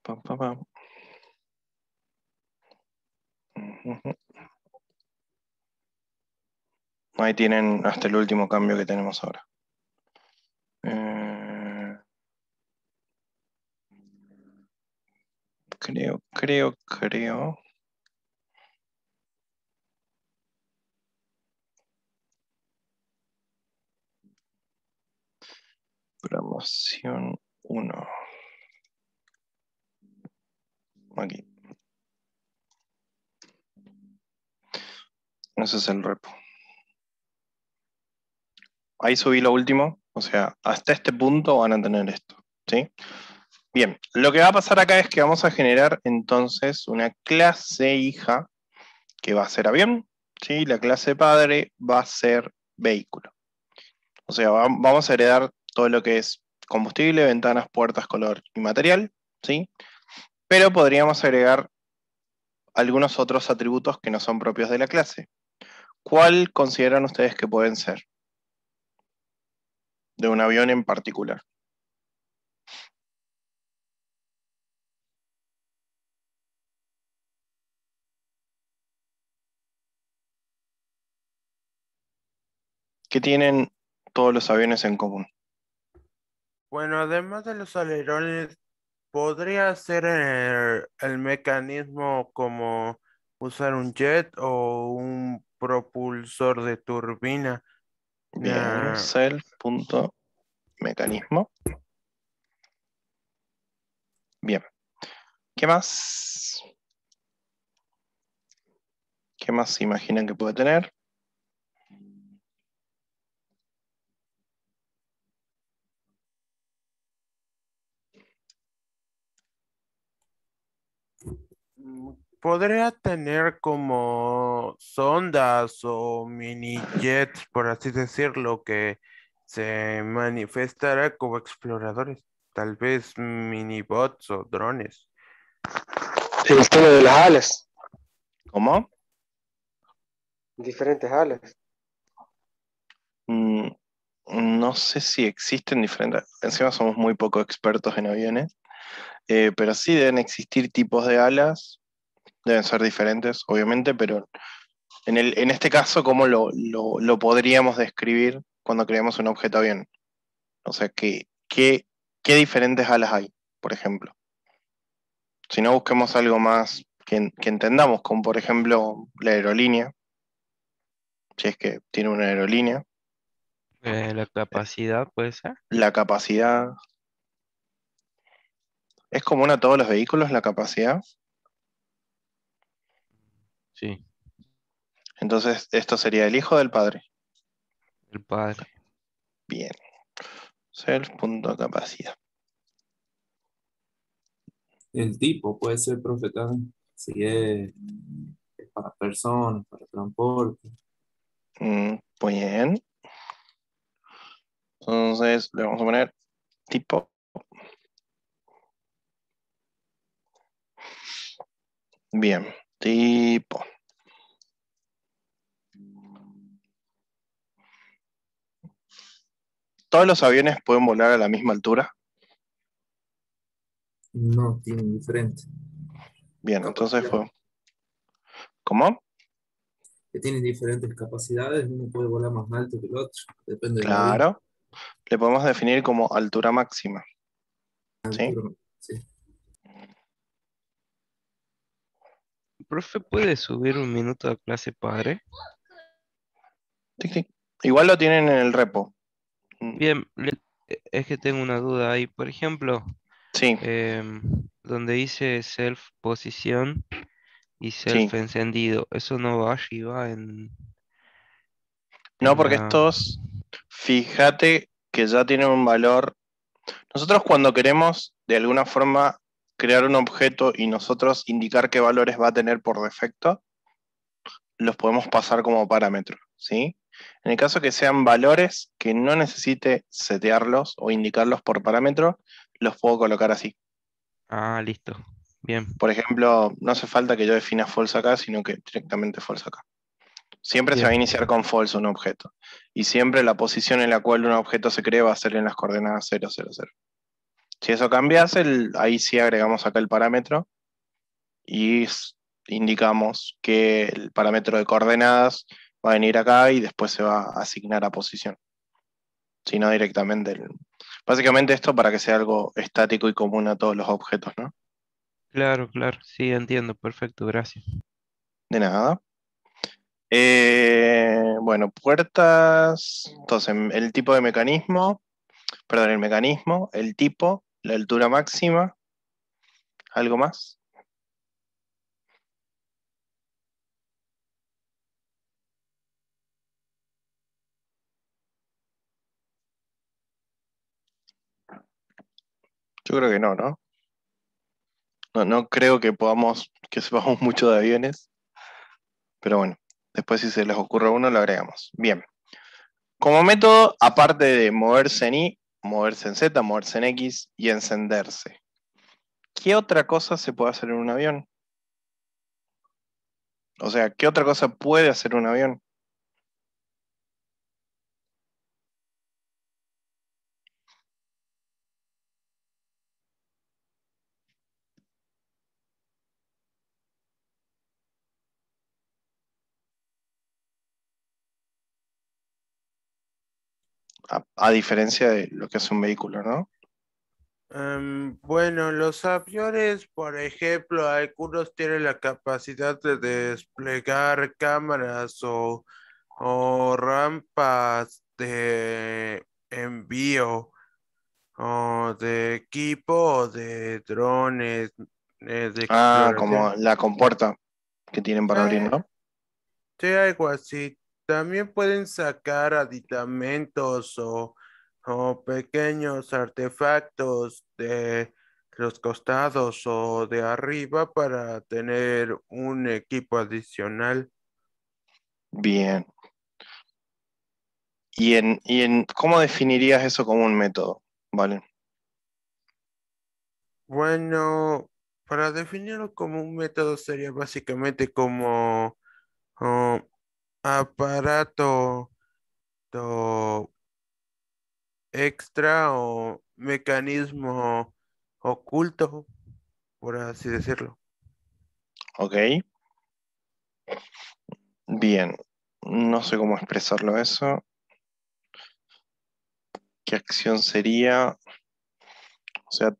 Speaker 1: Pam, pam, pam. Ujú. Ahí tienen hasta el último cambio que tenemos ahora. Creo. Programación 1. Aquí. Ese es el repo. Ahí subí lo último. O sea, hasta este punto van a tener esto. ¿Sí? Bien, lo que va a pasar acá es que vamos a generar entonces una clase hija que va a ser avión, ¿sí? La clase padre va a ser vehículo. O sea, vamos a heredar todo lo que es combustible, ventanas, puertas, color y material, ¿sí? Pero podríamos agregar algunos otros atributos que no son propios de la clase. ¿Cuál consideran ustedes que pueden ser? De un avión en particular. ¿Qué tienen todos los aviones en común?
Speaker 12: Bueno, además de los alerones, podría ser el mecanismo como usar un jet o un propulsor de turbina.
Speaker 1: Bien, self.mecanismo. Bien. ¿Qué más? ¿Qué más se imaginan que puede tener?
Speaker 12: Podría tener como sondas o mini jets, por así decirlo, que se manifestará como exploradores, tal vez mini bots o drones.
Speaker 8: El estilo de las alas,
Speaker 1: ¿Cómo?
Speaker 8: diferentes alas.
Speaker 1: No sé si existen diferentes. Encima somos muy poco expertos en aviones. Pero sí deben existir tipos de alas. Deben ser diferentes, obviamente, pero en este caso, ¿cómo lo podríamos describir cuando creamos un objeto avión? O sea, ¿qué diferentes alas hay, por ejemplo? Si no, busquemos algo más que entendamos, como por ejemplo la aerolínea, si es que tiene una aerolínea,
Speaker 2: La capacidad puede ser.
Speaker 1: la capacidad. ¿Es común a todos los vehículos la capacidad?
Speaker 2: Sí,
Speaker 1: Entonces, esto sería el hijo del padre.
Speaker 2: el padre.
Speaker 1: Bien. Self.capacidad.
Speaker 9: El tipo puede ser, profe, también. Si es para personas, para transporte.
Speaker 1: Muy bien. Entonces, le vamos a poner tipo. Bien, tipo. ¿Todos los aviones pueden volar a la misma altura?
Speaker 9: No, tienen diferente.
Speaker 1: Bien, entonces
Speaker 9: Capacidad.
Speaker 1: fue. ¿Cómo?
Speaker 9: Que tienen diferentes capacidades, uno puede volar más alto que el otro, depende del avión.
Speaker 1: Claro. Le podemos definir como altura máxima. ¿Sí?
Speaker 9: Altura, sí.
Speaker 2: ¿Profe puede subir un minuto a clase padre?
Speaker 1: Tic, tic. Igual lo tienen en el repo.
Speaker 2: Bien, es que tengo una duda ahí. Por ejemplo,
Speaker 1: Sí,
Speaker 2: donde dice self posición y
Speaker 1: sí.
Speaker 2: self encendido, ¿eso no va arriba
Speaker 1: No,
Speaker 2: en
Speaker 1: porque
Speaker 2: la...
Speaker 1: estos, fíjate que ya tienen un valor. Nosotros cuando queremos de alguna forma crear un objeto y nosotros indicar qué valores va a tener por defecto, los podemos pasar como parámetro, ¿sí? En el caso que sean valores que no necesite setearlos o indicarlos por parámetro, los puedo colocar así.
Speaker 2: Ah, listo. Bien.
Speaker 1: Por ejemplo, no hace falta que yo defina false acá, sino que directamente false acá. Siempre se va a
Speaker 2: Bien.
Speaker 1: iniciar con false un objeto. Y siempre la posición en la cual un objeto se cree va a ser en las coordenadas 0, 0, 0. Si eso cambiase, ahí sí agregamos acá el parámetro y indicamos que el parámetro de coordenadas va a venir acá y después se va a asignar a posición. Si no directamente. Básicamente esto para que sea algo estático y común a todos los objetos, ¿no?
Speaker 2: Claro, claro. Sí, entiendo. Perfecto, gracias.
Speaker 1: De nada. Bueno, puertas. Entonces, el tipo de mecanismo, perdón, el mecanismo, el tipo, la altura máxima, ¿algo más? Yo creo que no, ¿no? No creo que que sepamos mucho de aviones, pero bueno, después si se les ocurre uno lo agregamos. Bien. Como método, aparte de moverse en Y, moverse en Z, moverse en X y encenderse, ¿qué otra cosa se puede hacer en un avión? O sea, ¿qué otra cosa puede hacer un avión? A diferencia de lo que es un vehículo, ¿no?
Speaker 12: Bueno, los aviones, por ejemplo, algunos tienen la capacidad de desplegar cámaras o rampas de envío o de equipo o de drones de
Speaker 1: Ah,
Speaker 12: exploración.
Speaker 1: como la compuerta que tienen para abrir,
Speaker 12: Sí,
Speaker 1: ¿no?
Speaker 12: sí, algo así. También pueden sacar aditamentos o pequeños artefactos de los costados o de arriba para tener un equipo adicional.
Speaker 1: Bien. ¿Cómo definirías eso como un método? ¿Vale?
Speaker 12: Bueno, para definirlo como un método sería básicamente como oh, aparato extra o mecanismo oculto, por así decirlo.
Speaker 1: Ok. Bien. No sé cómo expresarlo eso. ¿Qué acción sería? O sea,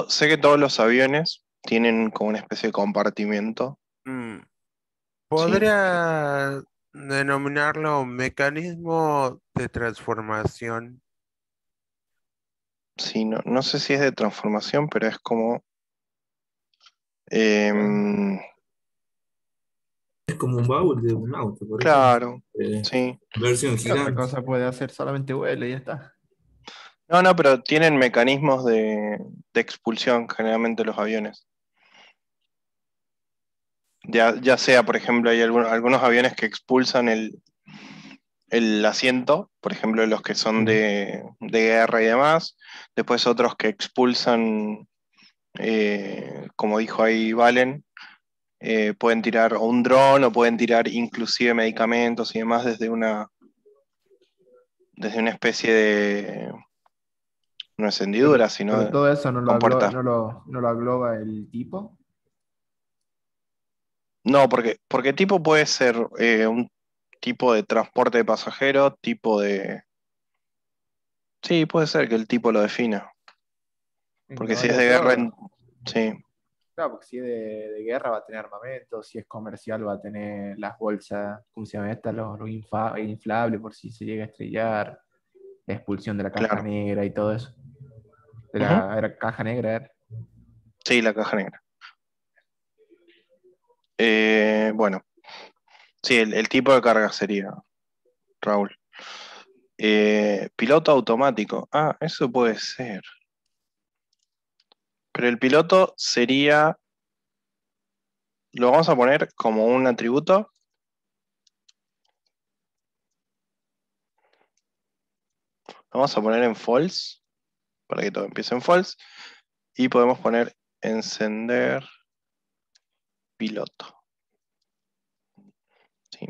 Speaker 1: sé que todos los aviones tienen como una especie de compartimiento.
Speaker 12: Mm,
Speaker 1: Sí,
Speaker 12: ¿Podría denominarlo mecanismo de transformación?
Speaker 1: sí, no sé si es de transformación, pero es como... em,
Speaker 9: Es como un baúl de un auto, por eso.
Speaker 1: claro,
Speaker 9: Eh,
Speaker 1: sí.
Speaker 9: versión
Speaker 11: ¿Qué otra
Speaker 9: gigante.
Speaker 11: cosa puede hacer? Solamente vuela y ya está.
Speaker 1: No, pero tienen mecanismos de expulsión generalmente los aviones. Ya sea, por ejemplo, hay algunos aviones que expulsan el asiento, por ejemplo, los que son de guerra y demás. Después otros que expulsan, como dijo ahí Valen, pueden tirar o un dron o pueden tirar inclusive medicamentos y demás desde una especie de, no es hendidura,
Speaker 11: Pero
Speaker 1: sino
Speaker 11: todo eso no lo,
Speaker 1: con puertas.
Speaker 11: no lo agloba el tipo.
Speaker 1: No, porque tipo puede ser un tipo de transporte de pasajeros, tipo de... Sí, puede ser que el tipo lo defina. Porque si es
Speaker 11: Englobaría
Speaker 1: de guerra,
Speaker 11: todo.
Speaker 1: sí,
Speaker 11: Claro, porque si es de guerra va a tener armamento, si es comercial va a tener las bolsas, ¿cómo se llama esta? Los inflables por si se llega a estrellar, la expulsión de la caja
Speaker 1: claro.
Speaker 11: negra y todo eso.
Speaker 1: Ujú.
Speaker 11: Era caja negra, era.
Speaker 1: Sí, la caja negra. Bueno, sí, el tipo de carga sería, Raúl. Piloto automático. Ah, eso puede ser. Pero el piloto sería, lo vamos a poner como un atributo. Lo vamos a poner en false, para que todo empiece en false. Y podemos poner encender piloto. ¿Sí?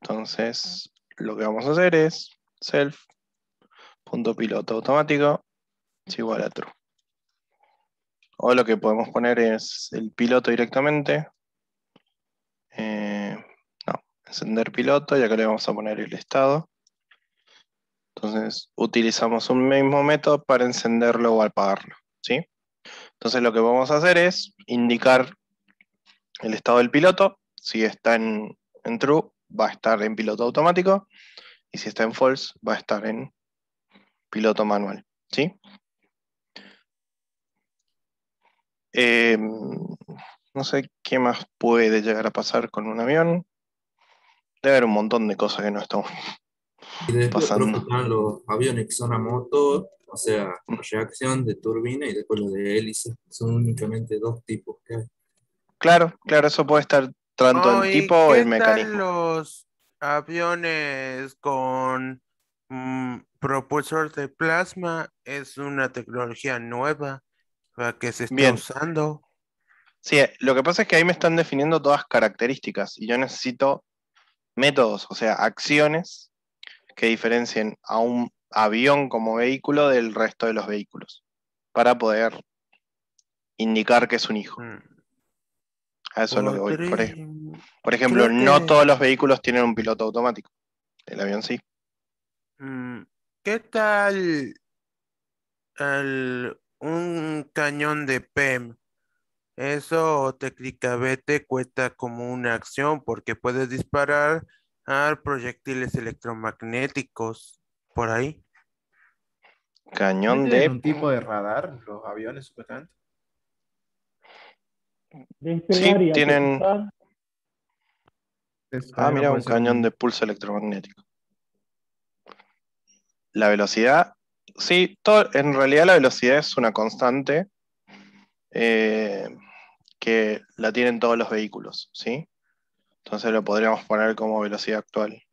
Speaker 1: Entonces, lo que vamos a hacer es self.piloto automático es igual a true. O lo que podemos poner es el piloto directamente. No, encender piloto y acá le vamos a poner el estado. Entonces utilizamos un mismo método para encenderlo o apagarlo, ¿sí? Entonces lo que vamos a hacer es indicar el estado del piloto. Si está en true, va a estar en piloto automático. Y si está en false, va a estar en piloto manual, ¿sí? No sé qué más puede llegar a pasar con un avión. Debe haber un montón de cosas que no estamos
Speaker 9: Y después, profe,
Speaker 1: pasando.
Speaker 9: están los aviones que son a motor, o sea, reacción de turbina y después los de hélice. Son únicamente dos tipos que hay.
Speaker 1: Claro, claro, eso puede estar tanto
Speaker 12: Oh,
Speaker 1: en
Speaker 12: ¿y
Speaker 1: tipo o
Speaker 12: qué
Speaker 1: en
Speaker 12: tal
Speaker 1: mecanismo.
Speaker 12: los aviones con propulsor de plasma? Es una tecnología nueva la que se está
Speaker 1: Bien,
Speaker 12: usando.
Speaker 1: sí, lo que pasa es que ahí me están definiendo todas características y yo necesito métodos, o sea, acciones que diferencien a un avión como vehículo del resto de los vehículos para poder indicar que es un hijo.
Speaker 12: Mm,
Speaker 1: A eso es lo que voy.
Speaker 12: Podría,
Speaker 1: Por ejemplo,
Speaker 12: creo
Speaker 1: no
Speaker 12: que,
Speaker 1: todos los vehículos tienen un piloto automático. El avión sí.
Speaker 12: mm, ¿qué tal un cañón de PEM? Eso técnicamente cuenta como una acción porque puedes disparar a proyectiles electromagnéticos por ahí.
Speaker 11: ¿No
Speaker 1: Cañón
Speaker 11: tienen
Speaker 1: de...
Speaker 11: un tipo de radar los aviones, supuestamente?
Speaker 1: Sí,
Speaker 5: Despegar y
Speaker 1: tienen...
Speaker 5: aterrizar.
Speaker 11: Eso
Speaker 1: Ah,
Speaker 11: también no
Speaker 1: mira,
Speaker 11: puede
Speaker 1: un
Speaker 11: ser
Speaker 1: cañón de
Speaker 11: un...
Speaker 1: pulso electromagnético. La velocidad, sí, en realidad la velocidad es una constante eh, que la tienen todos los vehículos, ¿sí? Entonces lo podríamos poner como velocidad actual.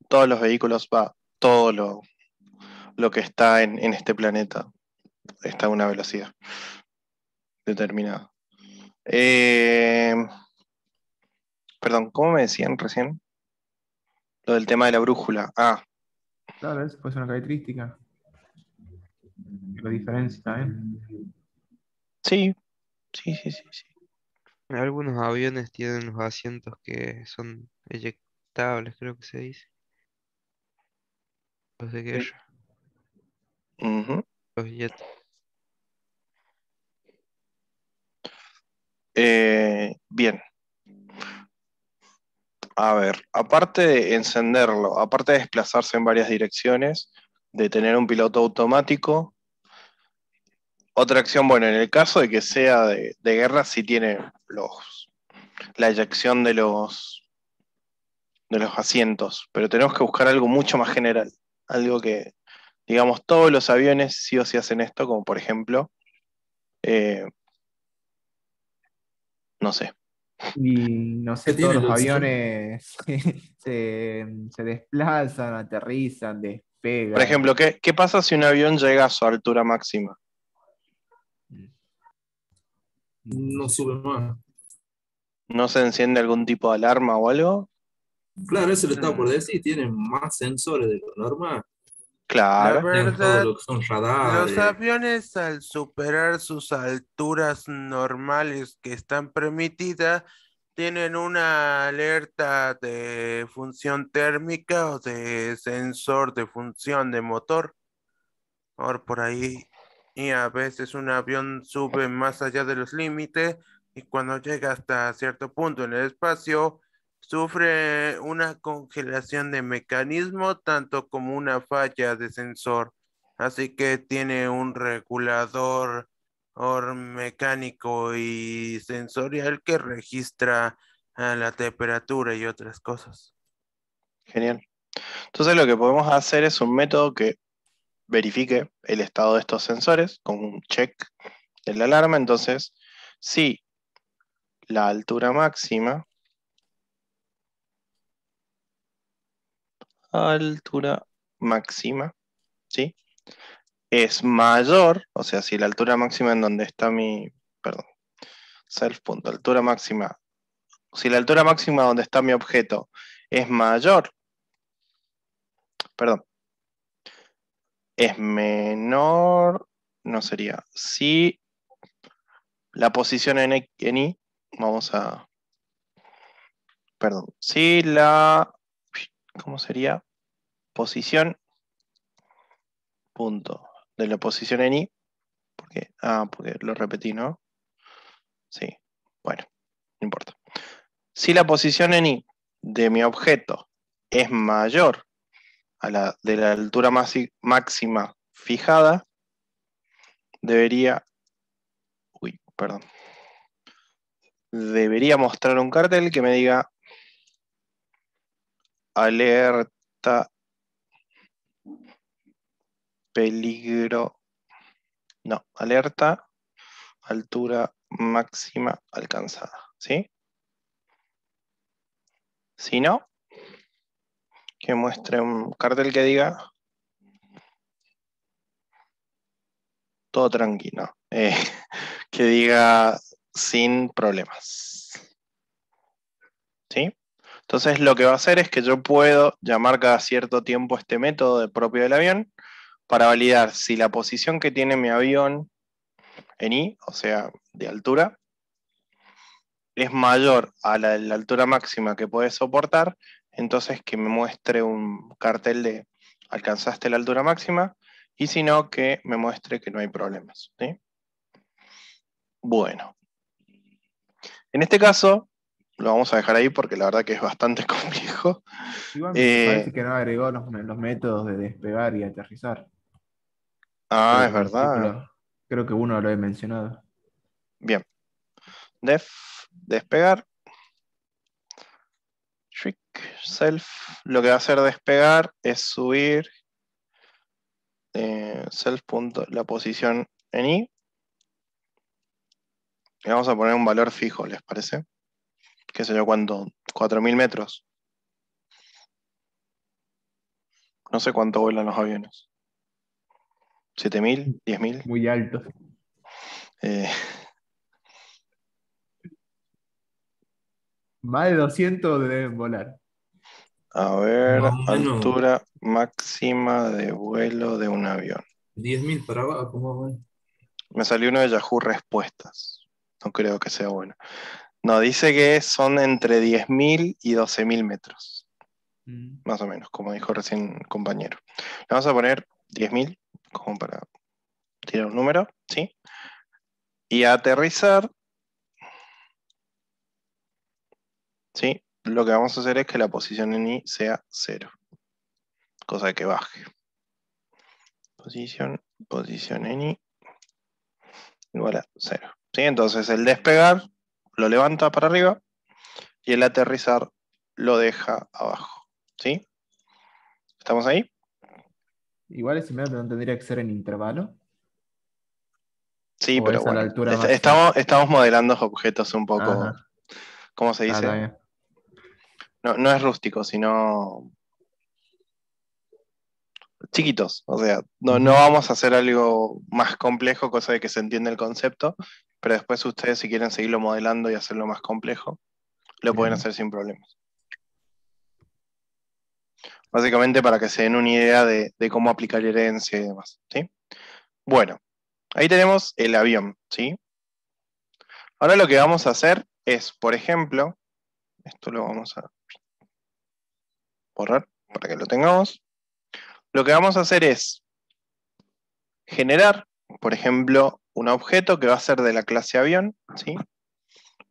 Speaker 1: Todos los vehículos, todo lo que está en este planeta está a una velocidad determinada. Eh, Perdón, ¿cómo me decían recién? Lo del tema de la brújula. Ah,
Speaker 11: Claro, eso puede ser una característica que lo diferencia también.
Speaker 1: sí, sí.
Speaker 2: Algunos aviones tienen los asientos que son eyectables, creo que se dice, los de
Speaker 5: Sí.
Speaker 2: guerra.
Speaker 1: Ujú.
Speaker 2: Los billetes.
Speaker 1: Bien. A ver, aparte de encenderlo, aparte de desplazarse en varias direcciones, de tener un piloto automático, otra acción, bueno, en el caso de que sea de guerra, sí tiene la eyección de los asientos, pero tenemos que buscar algo mucho más general, algo que, digamos, todos los aviones sí o sí hacen esto, como por ejemplo, eh, no sé.
Speaker 11: Y no
Speaker 9: ¿Qué
Speaker 11: sé, todos
Speaker 9: tiene
Speaker 11: los
Speaker 9: la opción?
Speaker 11: aviones se desplazan, aterrizan,
Speaker 1: Por
Speaker 11: despegan.
Speaker 1: ejemplo, ¿qué pasa si un avión llega a su altura máxima?
Speaker 9: No sube más.
Speaker 1: ¿No se enciende algún tipo de alarma o algo?
Speaker 9: Claro, eso le estaba por
Speaker 12: Mm,
Speaker 9: decir, tienen más sensores de lo normal.
Speaker 12: La
Speaker 1: Claro.
Speaker 9: Tienen todo
Speaker 12: verdad,
Speaker 9: lo que son
Speaker 12: los
Speaker 9: radares.
Speaker 12: aviones al superar sus alturas normales que están permitidas, tienen una alerta de función térmica o de sensor de función de motor. Por ahí, y a veces un avión sube más allá de los límites y cuando llega hasta cierto punto en el espacio, sufre una congelación de mecanismo, tanto como una falla de sensor. Así que tiene un regulador mecánico y sensorial que registra la temperatura y otras cosas.
Speaker 1: Genial. Entonces lo que podemos hacer es un método que verifique el estado de estos sensores con un check de la alarma. Entonces, si la altura máxima, ¿sí? Es mayor, o sea, si la altura máxima en donde está perdón, altura máxima, si la altura máxima donde está mi objeto es mayor, perdón, es menor, no sería, si la posición en I, vamos a, perdón, si la, ¿cómo sería? Posición, punto, de la posición en I, porque lo repetí, ¿no? Sí, bueno, no importa. Si la posición en I de mi objeto es mayor a la de la altura máxima fijada, debería mostrar un cartel que me diga alerta, peligro, no, alerta, altura máxima alcanzada, ¿sí? Si no, que muestre un cartel que diga todo tranquilo, que diga sin problemas, ¿sí? Entonces lo que va a hacer es que yo puedo llamar cada cierto tiempo este método propio del avión para validar si la posición que tiene mi avión en I, o sea, de altura, es mayor a la altura máxima que puede soportar, entonces que me muestre un cartel de alcanzaste la altura máxima, y si no, que me muestre que no hay problemas, ¿sí? Bueno, en este caso, lo vamos a dejar ahí porque la verdad que es bastante complejo.
Speaker 11: Igual me parece que no agregó los métodos de despegar y aterrizar.
Speaker 1: Es verdad.
Speaker 11: Creo que uno lo he mencionado.
Speaker 1: Bien. Despegar. Trick, self. Lo que va a hacer despegar es subir self. La posición en I. Y vamos a poner un valor fijo, ¿les parece? ¿Qué sé yo cuánto? 4.000 metros. No sé cuánto vuelan los aviones. ¿7.000? ¿10.000?
Speaker 11: Muy alto. Más de 200 deben volar.
Speaker 1: A ver,
Speaker 9: Más o menos
Speaker 1: altura máxima de vuelo de un avión.
Speaker 9: 10.000 para abajo, más o menos.
Speaker 1: Me salió uno de Yahoo Respuestas. No creo que sea bueno. No, dice que son entre 10.000 y 12.000 metros. Más o menos, como dijo recién el compañero. Le vamos a poner 10.000, como para tirar un número, ¿sí? Y a aterrizar, ¿sí? Lo que vamos a hacer es que la posición en I sea 0, cosa de que baje. Posición en I igual a 0. ¿Sí? Entonces el despegar lo levanta para arriba y el aterrizar lo deja abajo. ¿Sí? ¿Estamos ahí?
Speaker 11: Igual ese método no tendría que ser en intervalo.
Speaker 1: Sí,
Speaker 11: ¿O
Speaker 1: pero
Speaker 11: es a la
Speaker 1: bueno.
Speaker 11: altura máxima?
Speaker 1: Estamos modelando objetos un poco,
Speaker 11: Ajá.
Speaker 1: ¿cómo se
Speaker 11: Está
Speaker 1: dice?
Speaker 11: bien.
Speaker 1: No es rústico, sino chiquitos. O sea, no
Speaker 11: Ujú.
Speaker 1: vamos a hacer algo más complejo, cosa de que se entienda el concepto, pero después ustedes si quieren seguirlo modelando y hacerlo más complejo, lo pueden
Speaker 11: Bien.
Speaker 1: hacer sin problemas. Básicamente para que se den una idea de cómo aplicar herencia y demás, ¿sí? Bueno, ahí tenemos el avión, ¿sí? Ahora lo que vamos a hacer es, por ejemplo, esto lo vamos a borrar para que lo tengamos. Lo que vamos a hacer es generar, por ejemplo, un objeto que va a ser de la clase avión, ¿sí?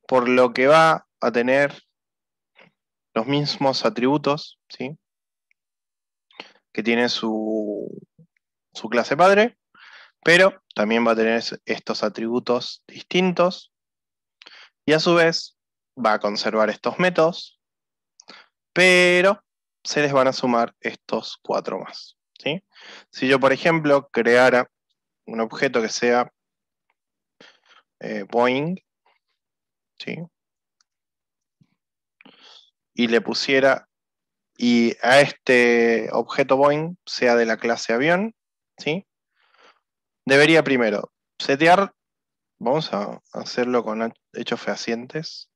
Speaker 1: Por lo que va a tener los mismos atributos, ¿sí? Que tiene su clase padre, pero también va a tener estos atributos distintos y a su vez va a conservar estos métodos, pero se les van a sumar estos 4 más, ¿sí? Si yo, por ejemplo, creara un objeto que sea Boeing, ¿sí? Y le pusiera, y a este objeto Boeing sea de la clase avión, ¿sí? Debería primero setear, vamos a hacerlo con hechos fehacientes.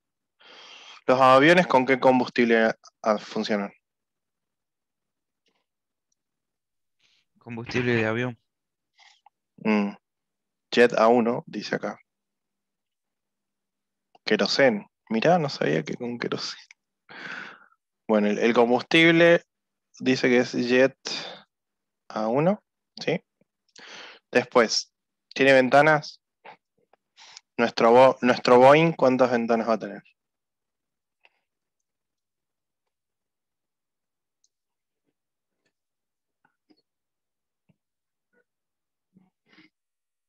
Speaker 1: ¿Los aviones con qué combustible funcionan?
Speaker 2: Combustible de avión.
Speaker 1: Jet A1, dice acá. Queroseno. Mirá, no sabía que con queroseno. Bueno, el combustible dice que es Jet A1, ¿sí? Después, ¿tiene ventanas? Nuestro Boeing, ¿cuántas ventanas va a tener?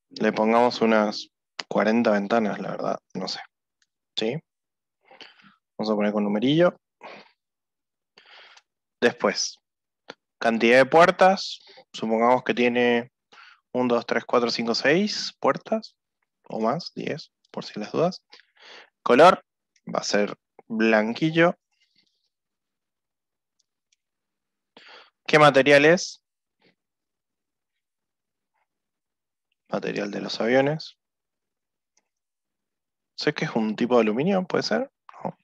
Speaker 1: Le pongamos unas 40 ventanas, la verdad, no sé. ¿Sí? Vamos a poner con numerillo. Después, cantidad de puertas. Supongamos que tiene 1, 2, 3, 4, 5, 6 puertas. O más, 10, por si las dudas. Color va a ser blanquillo. ¿Qué material es? Material de los aviones. Sé que es un tipo de aluminio, ¿puede ser? No.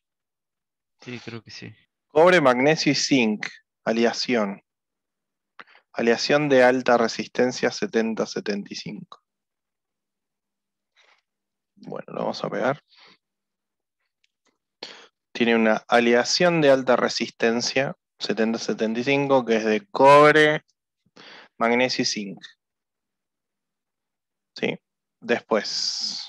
Speaker 2: Sí, creo que sí.
Speaker 1: Cobre, magnesio y zinc. Aleación. Aleación de alta resistencia 70-75. Bueno, lo vamos a pegar. Tiene una aleación de alta resistencia 70-75 que es de cobre, magnesio y zinc. ¿Sí? Después.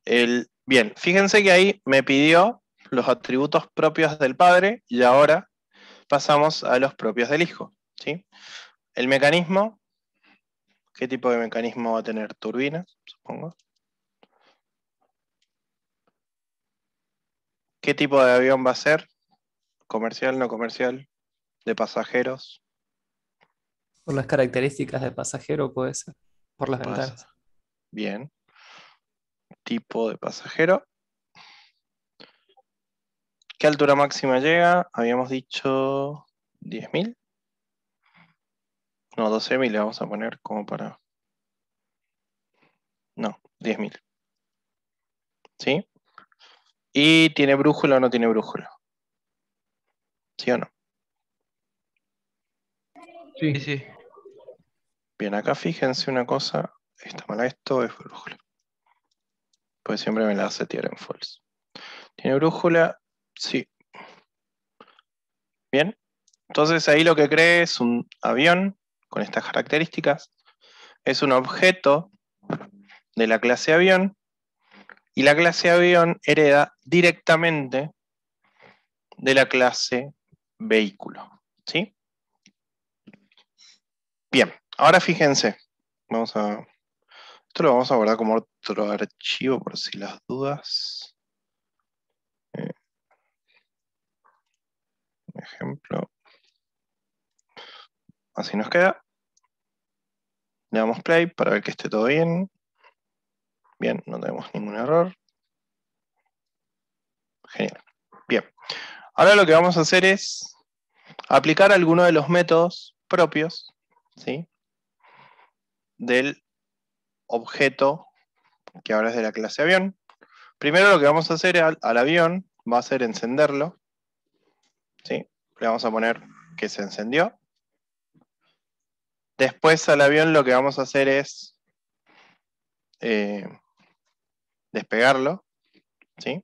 Speaker 1: Bien, fíjense que ahí me pidió los atributos propios del padre y ahora pasamos a los propios del hijo. ¿Sí? El mecanismo, ¿qué tipo de mecanismo va a tener? Turbinas, supongo. ¿Qué tipo de avión va a ser? ¿Comercial, no comercial? ¿De pasajeros?
Speaker 13: Por las características de pasajero puede ser. Por las ventanas.
Speaker 1: Bien. Tipo de pasajero. ¿Qué altura máxima llega? Habíamos dicho 10.000. No, 12.000 le vamos a poner como para... No, 10.000. ¿Sí? ¿Y tiene brújula o no tiene brújula? ¿Sí o no?
Speaker 2: Sí, sí.
Speaker 1: Bien, acá fíjense una cosa. Está mal esto, es brújula. Pues siempre me la hace tirar en false. ¿Tiene brújula? Sí. Bien. Entonces ahí lo que cree es un avión con estas características. Es un objeto de la clase avión, y la clase avión hereda directamente de la clase vehículo, ¿sí? Bien, ahora fíjense, esto lo vamos a guardar como otro archivo por si las dudas. Ejemplo. Así nos queda. Le damos play para ver que esté todo bien. Bien, no tenemos ningún error. Genial. Bien. Ahora lo que vamos a hacer es aplicar alguno de los métodos propios, ¿sí?, del objeto que ahora es de la clase avión. Primero lo que vamos a hacer al avión va a ser encenderlo, ¿sí? Le vamos a poner que se encendió. Después al avión lo que vamos a hacer es despegarlo, ¿sí?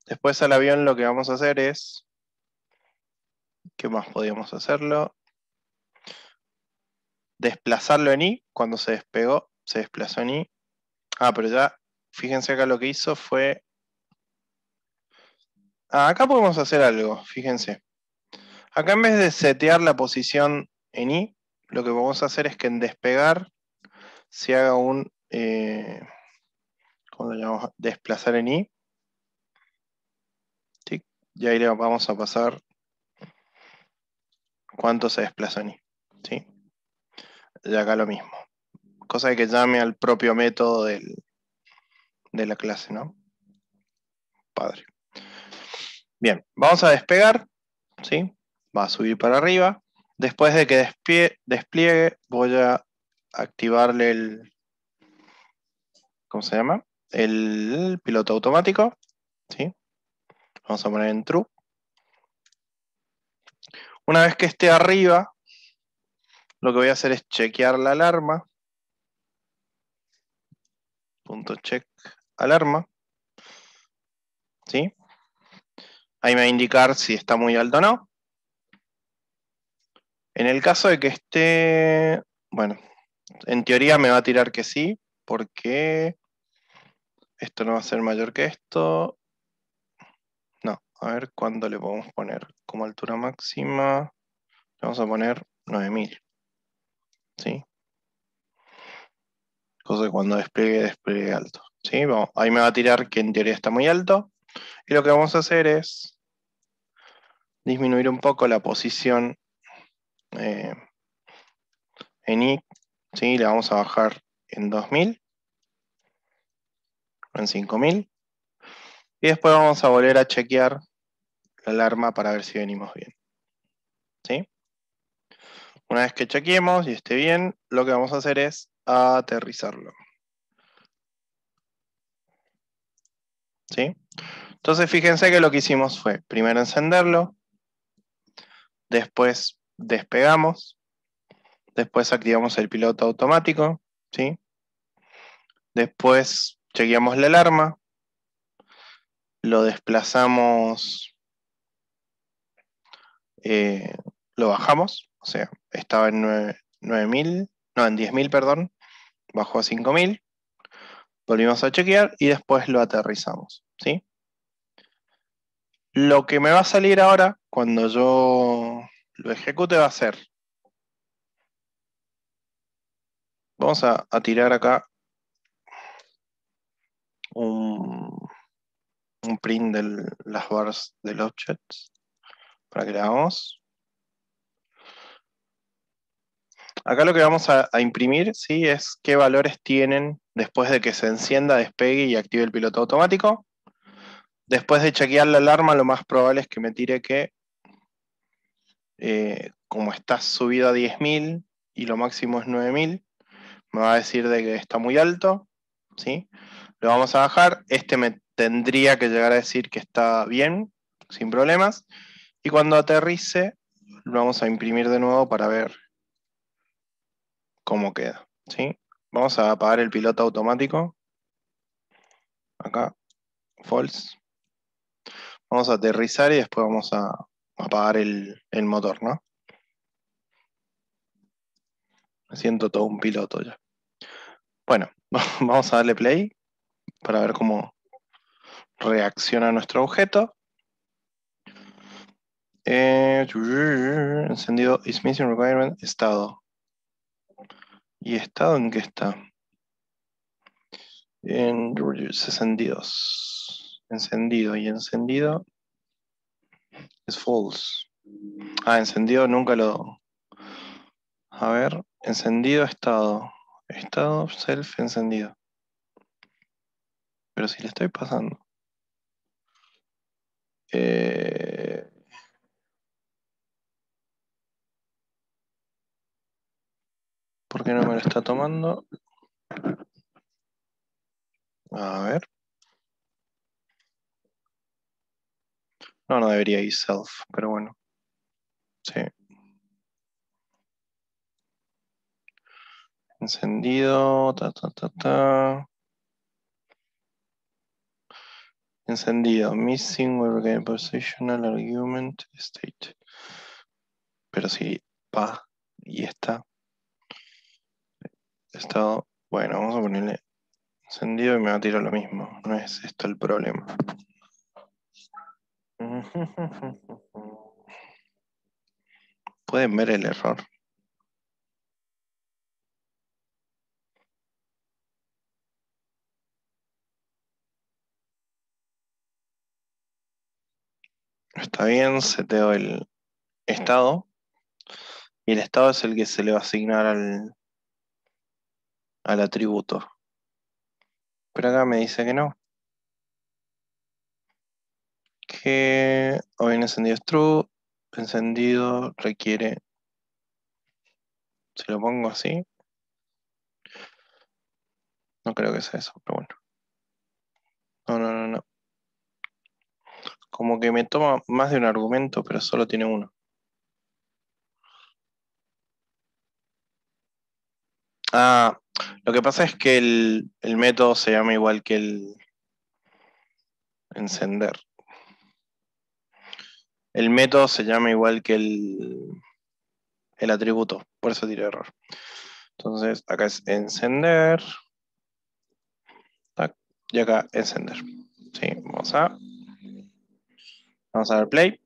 Speaker 1: Después al avión lo que vamos a hacer es, ¿qué más podríamos hacerlo? Desplazarlo en Y, cuando se despegó, se desplazó en Y. Ah, pero ya, fíjense acá lo que hizo fue... acá podemos hacer algo, fíjense. Acá en vez de setear la posición en Y, lo que vamos a hacer es que en despegar se haga un... ¿cómo lo llamamos? Desplazar en Y. ¿Sí? Y ahí le vamos a pasar cuánto se desplaza en Y. ¿Sí? Y acá lo mismo. Cosa de que llame al propio método de la clase, ¿no? Padre. Bien, vamos a despegar, ¿sí? Va a subir para arriba. Después de que despliegue, voy a activarle el... ¿cómo se llama? El piloto automático, ¿sí? Vamos a poner en true. Una vez que esté arriba, lo que voy a hacer es chequear la alarma. Punto check alarma, ¿sí? Ahí me va a indicar si está muy alto o no. En el caso de que esté, bueno, en teoría me va a tirar que sí, porque esto no va a ser mayor que esto. No, a ver cuánto le podemos poner como altura máxima. Le vamos a poner 9000, ¿sí? Cosa que cuando despliegue alto, ¿sí? Vamos, ahí me va a tirar que en teoría está muy alto. Y lo que vamos a hacer es disminuir un poco la posición en Y, ¿sí? Le vamos a bajar en 2000, en 5000. Y después vamos a volver a chequear la alarma para ver si venimos bien, ¿sí? Una vez que chequeemos y esté bien, lo que vamos a hacer es aterrizarlo, ¿sí? Entonces fíjense que lo que hicimos fue primero encenderlo, después despegamos, después activamos el piloto automático, ¿sí? Después chequeamos la alarma, lo desplazamos, lo bajamos, o sea, estaba en 9000, no, en 10.000, perdón, bajó a 5000, volvimos a chequear y después lo aterrizamos, ¿sí? Lo que me va a salir ahora, cuando yo lo ejecute, va a ser, vamos a tirar acá un print de las bars del objects, para que le hagamos. Acá lo que vamos a imprimir, ¿sí?, es qué valores tienen después de que se encienda, despegue y active el piloto automático. Después de chequear la alarma, lo más probable es que me tire que, como está subido a 10.000 y lo máximo es 9000, me va a decir de que está muy alto, ¿sí? Lo vamos a bajar. Este me tendría que llegar a decir que está bien, sin problemas. Y cuando aterrice, lo vamos a imprimir de nuevo para ver cómo queda, ¿sí? Vamos a apagar el piloto automático. Acá, false. Vamos a aterrizar y después vamos a apagar el motor, ¿no? Me siento todo un piloto ya. Bueno, vamos a darle play para ver cómo reacciona nuestro objeto. Encendido is missing requirement, estado. ¿Y estado en qué está? En 62. Encendido y encendido es false. Encendido nunca lo... A ver, encendido, estado. Estado, self, encendido. Pero si le estoy pasando. ¿Por qué no me lo está tomando? A ver. No debería ir self, pero bueno. Sí. Encendido, Encendido, missing, we regain positional argument state. Pero si pa y está. Estado. Bueno, vamos a ponerle encendido y me va a tirar lo mismo. No es esto el problema. ¿Pueden ver el error? Está bien, seteo el estado. Y el estado es el que se le va a asignar al atributo. Pero acá me dice que no. Que hoy en encendido es true. Encendido requiere... Si lo pongo así. No creo que sea eso, pero bueno. No. Como que me toma más de un argumento, pero solo tiene uno. Lo que pasa es que el método se llama igual que el encender. El método se llama igual que el atributo, por eso tiene error. Entonces, acá es encender. Tac, y acá encender. Sí, vamos a dar play.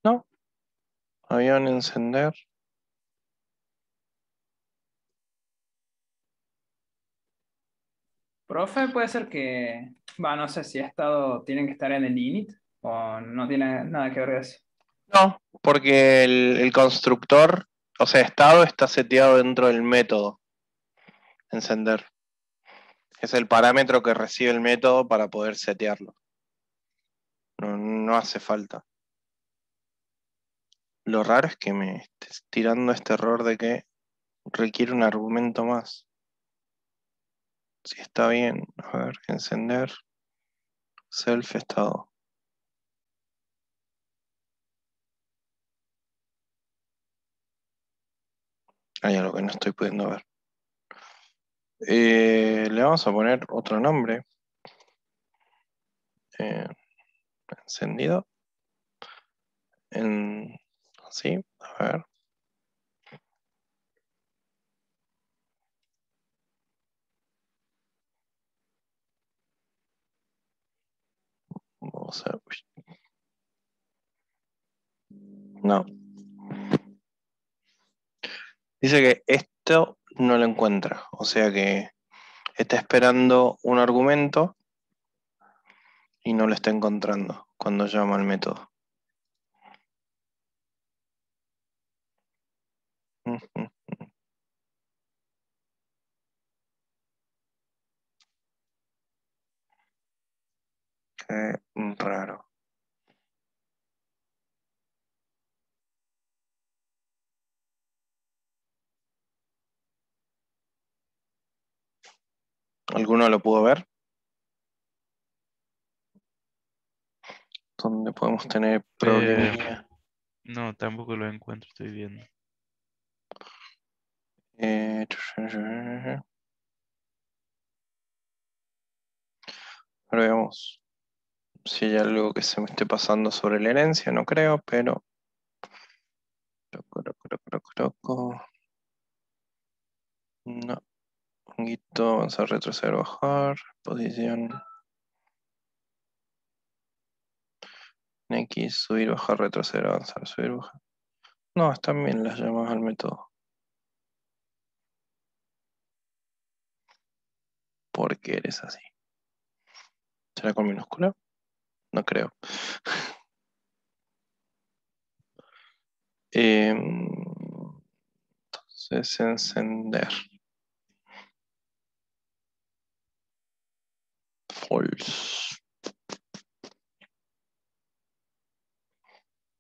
Speaker 1: No. Avión, encender.
Speaker 7: Profe, puede ser que, no sé si tienen que estar en el init o no tiene nada que ver eso.
Speaker 1: No, porque el constructor, o sea, estado está seteado dentro del método encender. Es el parámetro que recibe el método para poder setearlo. No hace falta. Lo raro es que me estés tirando este error de que requiere un argumento más. Si está bien, a ver, encender, self estado. Hay algo que no estoy pudiendo ver. Le vamos a poner otro nombre. Encendido. Así, a ver. Vamos a ver. No. Dice que esto no lo encuentra. O sea que está esperando un argumento y no lo está encontrando cuando llama al método. Qué raro. ¿Alguno lo pudo ver? ¿Dónde podemos tener problemilla?
Speaker 2: No, tampoco lo encuentro, estoy viendo.
Speaker 1: Ahora veamos si hay algo que se me esté pasando sobre la herencia, no creo, pero No. Honguito, avanzar, retroceder, bajar. Posición. En X, subir, bajar, retroceder, avanzar, subir, bajar. No, están bien las llamadas al método. ¿Por qué eres así? ¿Será con minúscula? No creo. Entonces, encender. False.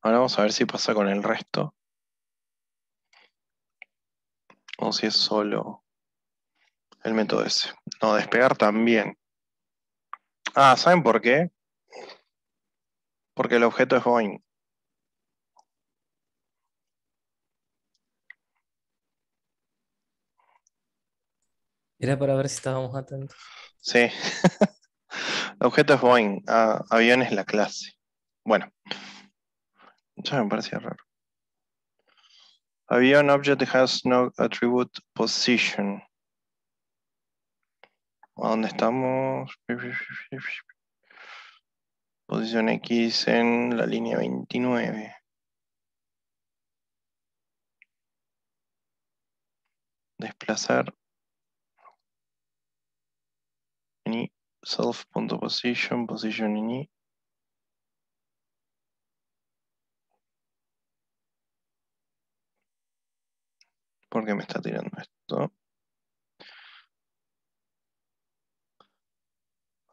Speaker 1: Ahora vamos a ver si pasa con el resto. O si es solo el método ese. No, despegar también. Ah, ¿saben por qué? Porque el objeto es Boeing.
Speaker 13: Era para ver si estábamos atentos.
Speaker 1: Sí. El objeto es Boeing. Ah, avión es la clase. Bueno, ya me parecía raro. Avión object has no attribute position. ¿A dónde estamos? Posición X en la línea 29. Desplazar. Any self.position, position any. ¿Por qué me está tirando esto?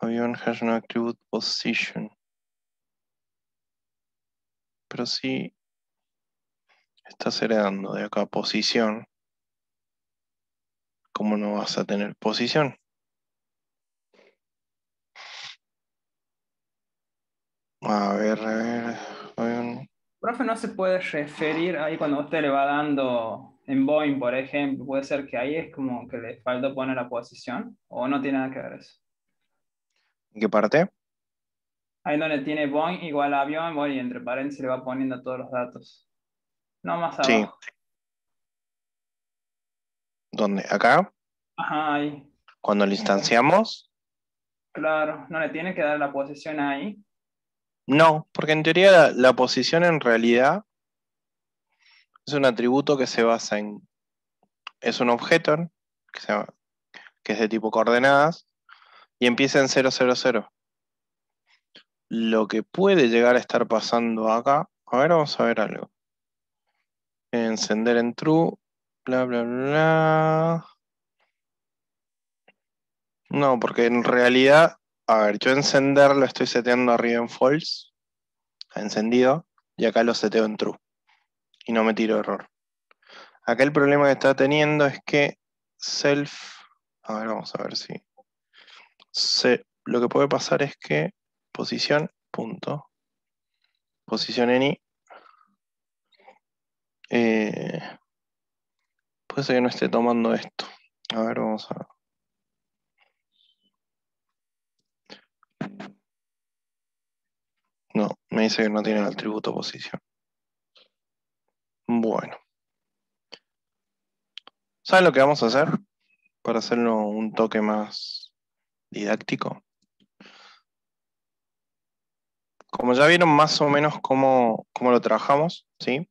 Speaker 1: Avión has no attribute position. Pero si estás heredando de acá posición, ¿cómo no vas a tener posición? A ver, avión.
Speaker 7: Profe, no se puede referir ahí cuando usted le va dando en Boeing, por ejemplo, puede ser que ahí es como que le faltó poner la posición, o no tiene nada que ver eso.
Speaker 1: ¿En qué parte?
Speaker 7: Ahí donde tiene Boeing igual a avión, bueno, y entre paréntesis le va poniendo todos los datos. No, más
Speaker 1: Sí.
Speaker 7: abajo.
Speaker 1: ¿Dónde? ¿Acá?
Speaker 7: Ajá, ahí.
Speaker 1: Cuando lo instanciamos.
Speaker 7: Claro, no le tiene que dar la posición ahí.
Speaker 1: No, porque en teoría la posición en realidad es un atributo que se basa en... Es un objeto que es de tipo coordenadas y empieza en 0, 0, 0. Lo que puede llegar a estar pasando acá... A ver, vamos a ver algo. Encender en true, bla, bla, bla. No, porque en realidad... A ver, yo encender lo estoy seteando arriba en false, a encendido, y acá lo seteo en true. Y no me tiro error. Acá el problema que está teniendo es que self... A ver, vamos a ver si... lo que puede pasar es que posición, punto. Posición en i. Puede ser que no esté tomando esto. A ver, vamos a ver. No, me dice que no tiene el atributo posición. Bueno. ¿Saben lo que vamos a hacer? Para hacerlo un toque más didáctico. Como ya vieron más o menos cómo lo trabajamos, ¿sí?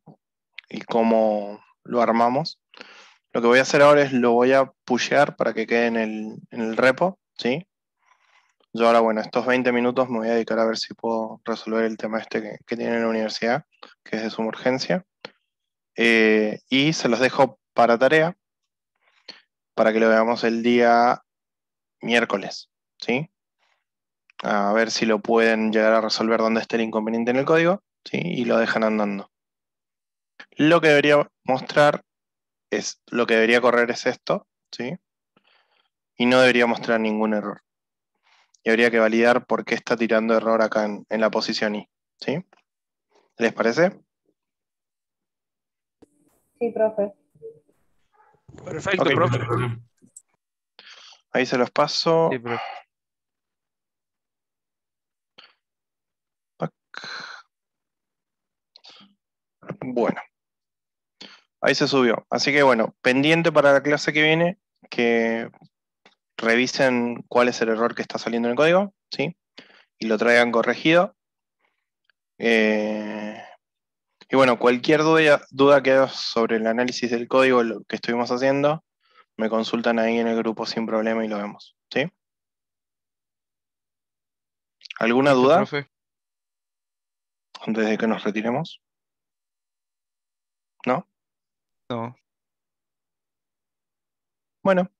Speaker 1: Y cómo lo armamos. Lo que voy a hacer ahora es lo voy a pushear para que quede en el repo, ¿sí? Yo ahora, bueno, estos 20 minutos me voy a dedicar a ver si puedo resolver el tema este que tiene en la universidad, que es de suma urgencia. Y se los dejo para tarea, para que lo veamos el día miércoles, ¿sí? A ver si lo pueden llegar a resolver donde esté el inconveniente en el código, ¿sí? Y lo dejan andando. Lo que debería mostrar es, lo que debería correr es esto, ¿sí? Y no debería mostrar ningún error. Y habría que validar por qué está tirando error acá en la posición I, ¿sí? ¿Les parece?
Speaker 14: Sí, profe.
Speaker 4: Perfecto,
Speaker 1: Ok.
Speaker 4: profe.
Speaker 1: Ahí se los paso.
Speaker 2: Sí, profe.
Speaker 1: Bueno. Ahí se subió. Así que bueno, pendiente para la clase que viene, que revisen cuál es el error que está saliendo en el código, ¿sí? Y lo traigan corregido. Y bueno, cualquier duda que haya sobre el análisis del código, lo que estuvimos haciendo, me consultan ahí en el grupo sin problema y lo vemos, ¿sí? ¿Alguna
Speaker 2: Listo,
Speaker 1: duda
Speaker 2: profe.
Speaker 1: antes de que nos retiremos? ¿No?
Speaker 2: No.
Speaker 1: Bueno,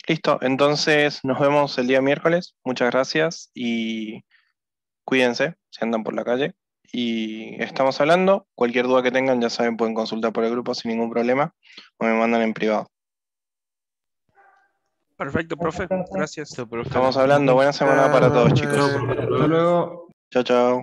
Speaker 1: listo. Entonces nos vemos el día miércoles. Muchas gracias y cuídense si andan por la calle. Y estamos hablando. Cualquier duda que tengan, ya saben, pueden consultar por el grupo sin ningún problema o me mandan en privado.
Speaker 4: Perfecto, profe. Gracias.
Speaker 2: Listo, profe.
Speaker 1: Estamos hablando. Buena semana para todos, chicos.
Speaker 11: Hasta luego.
Speaker 1: Chao, chao.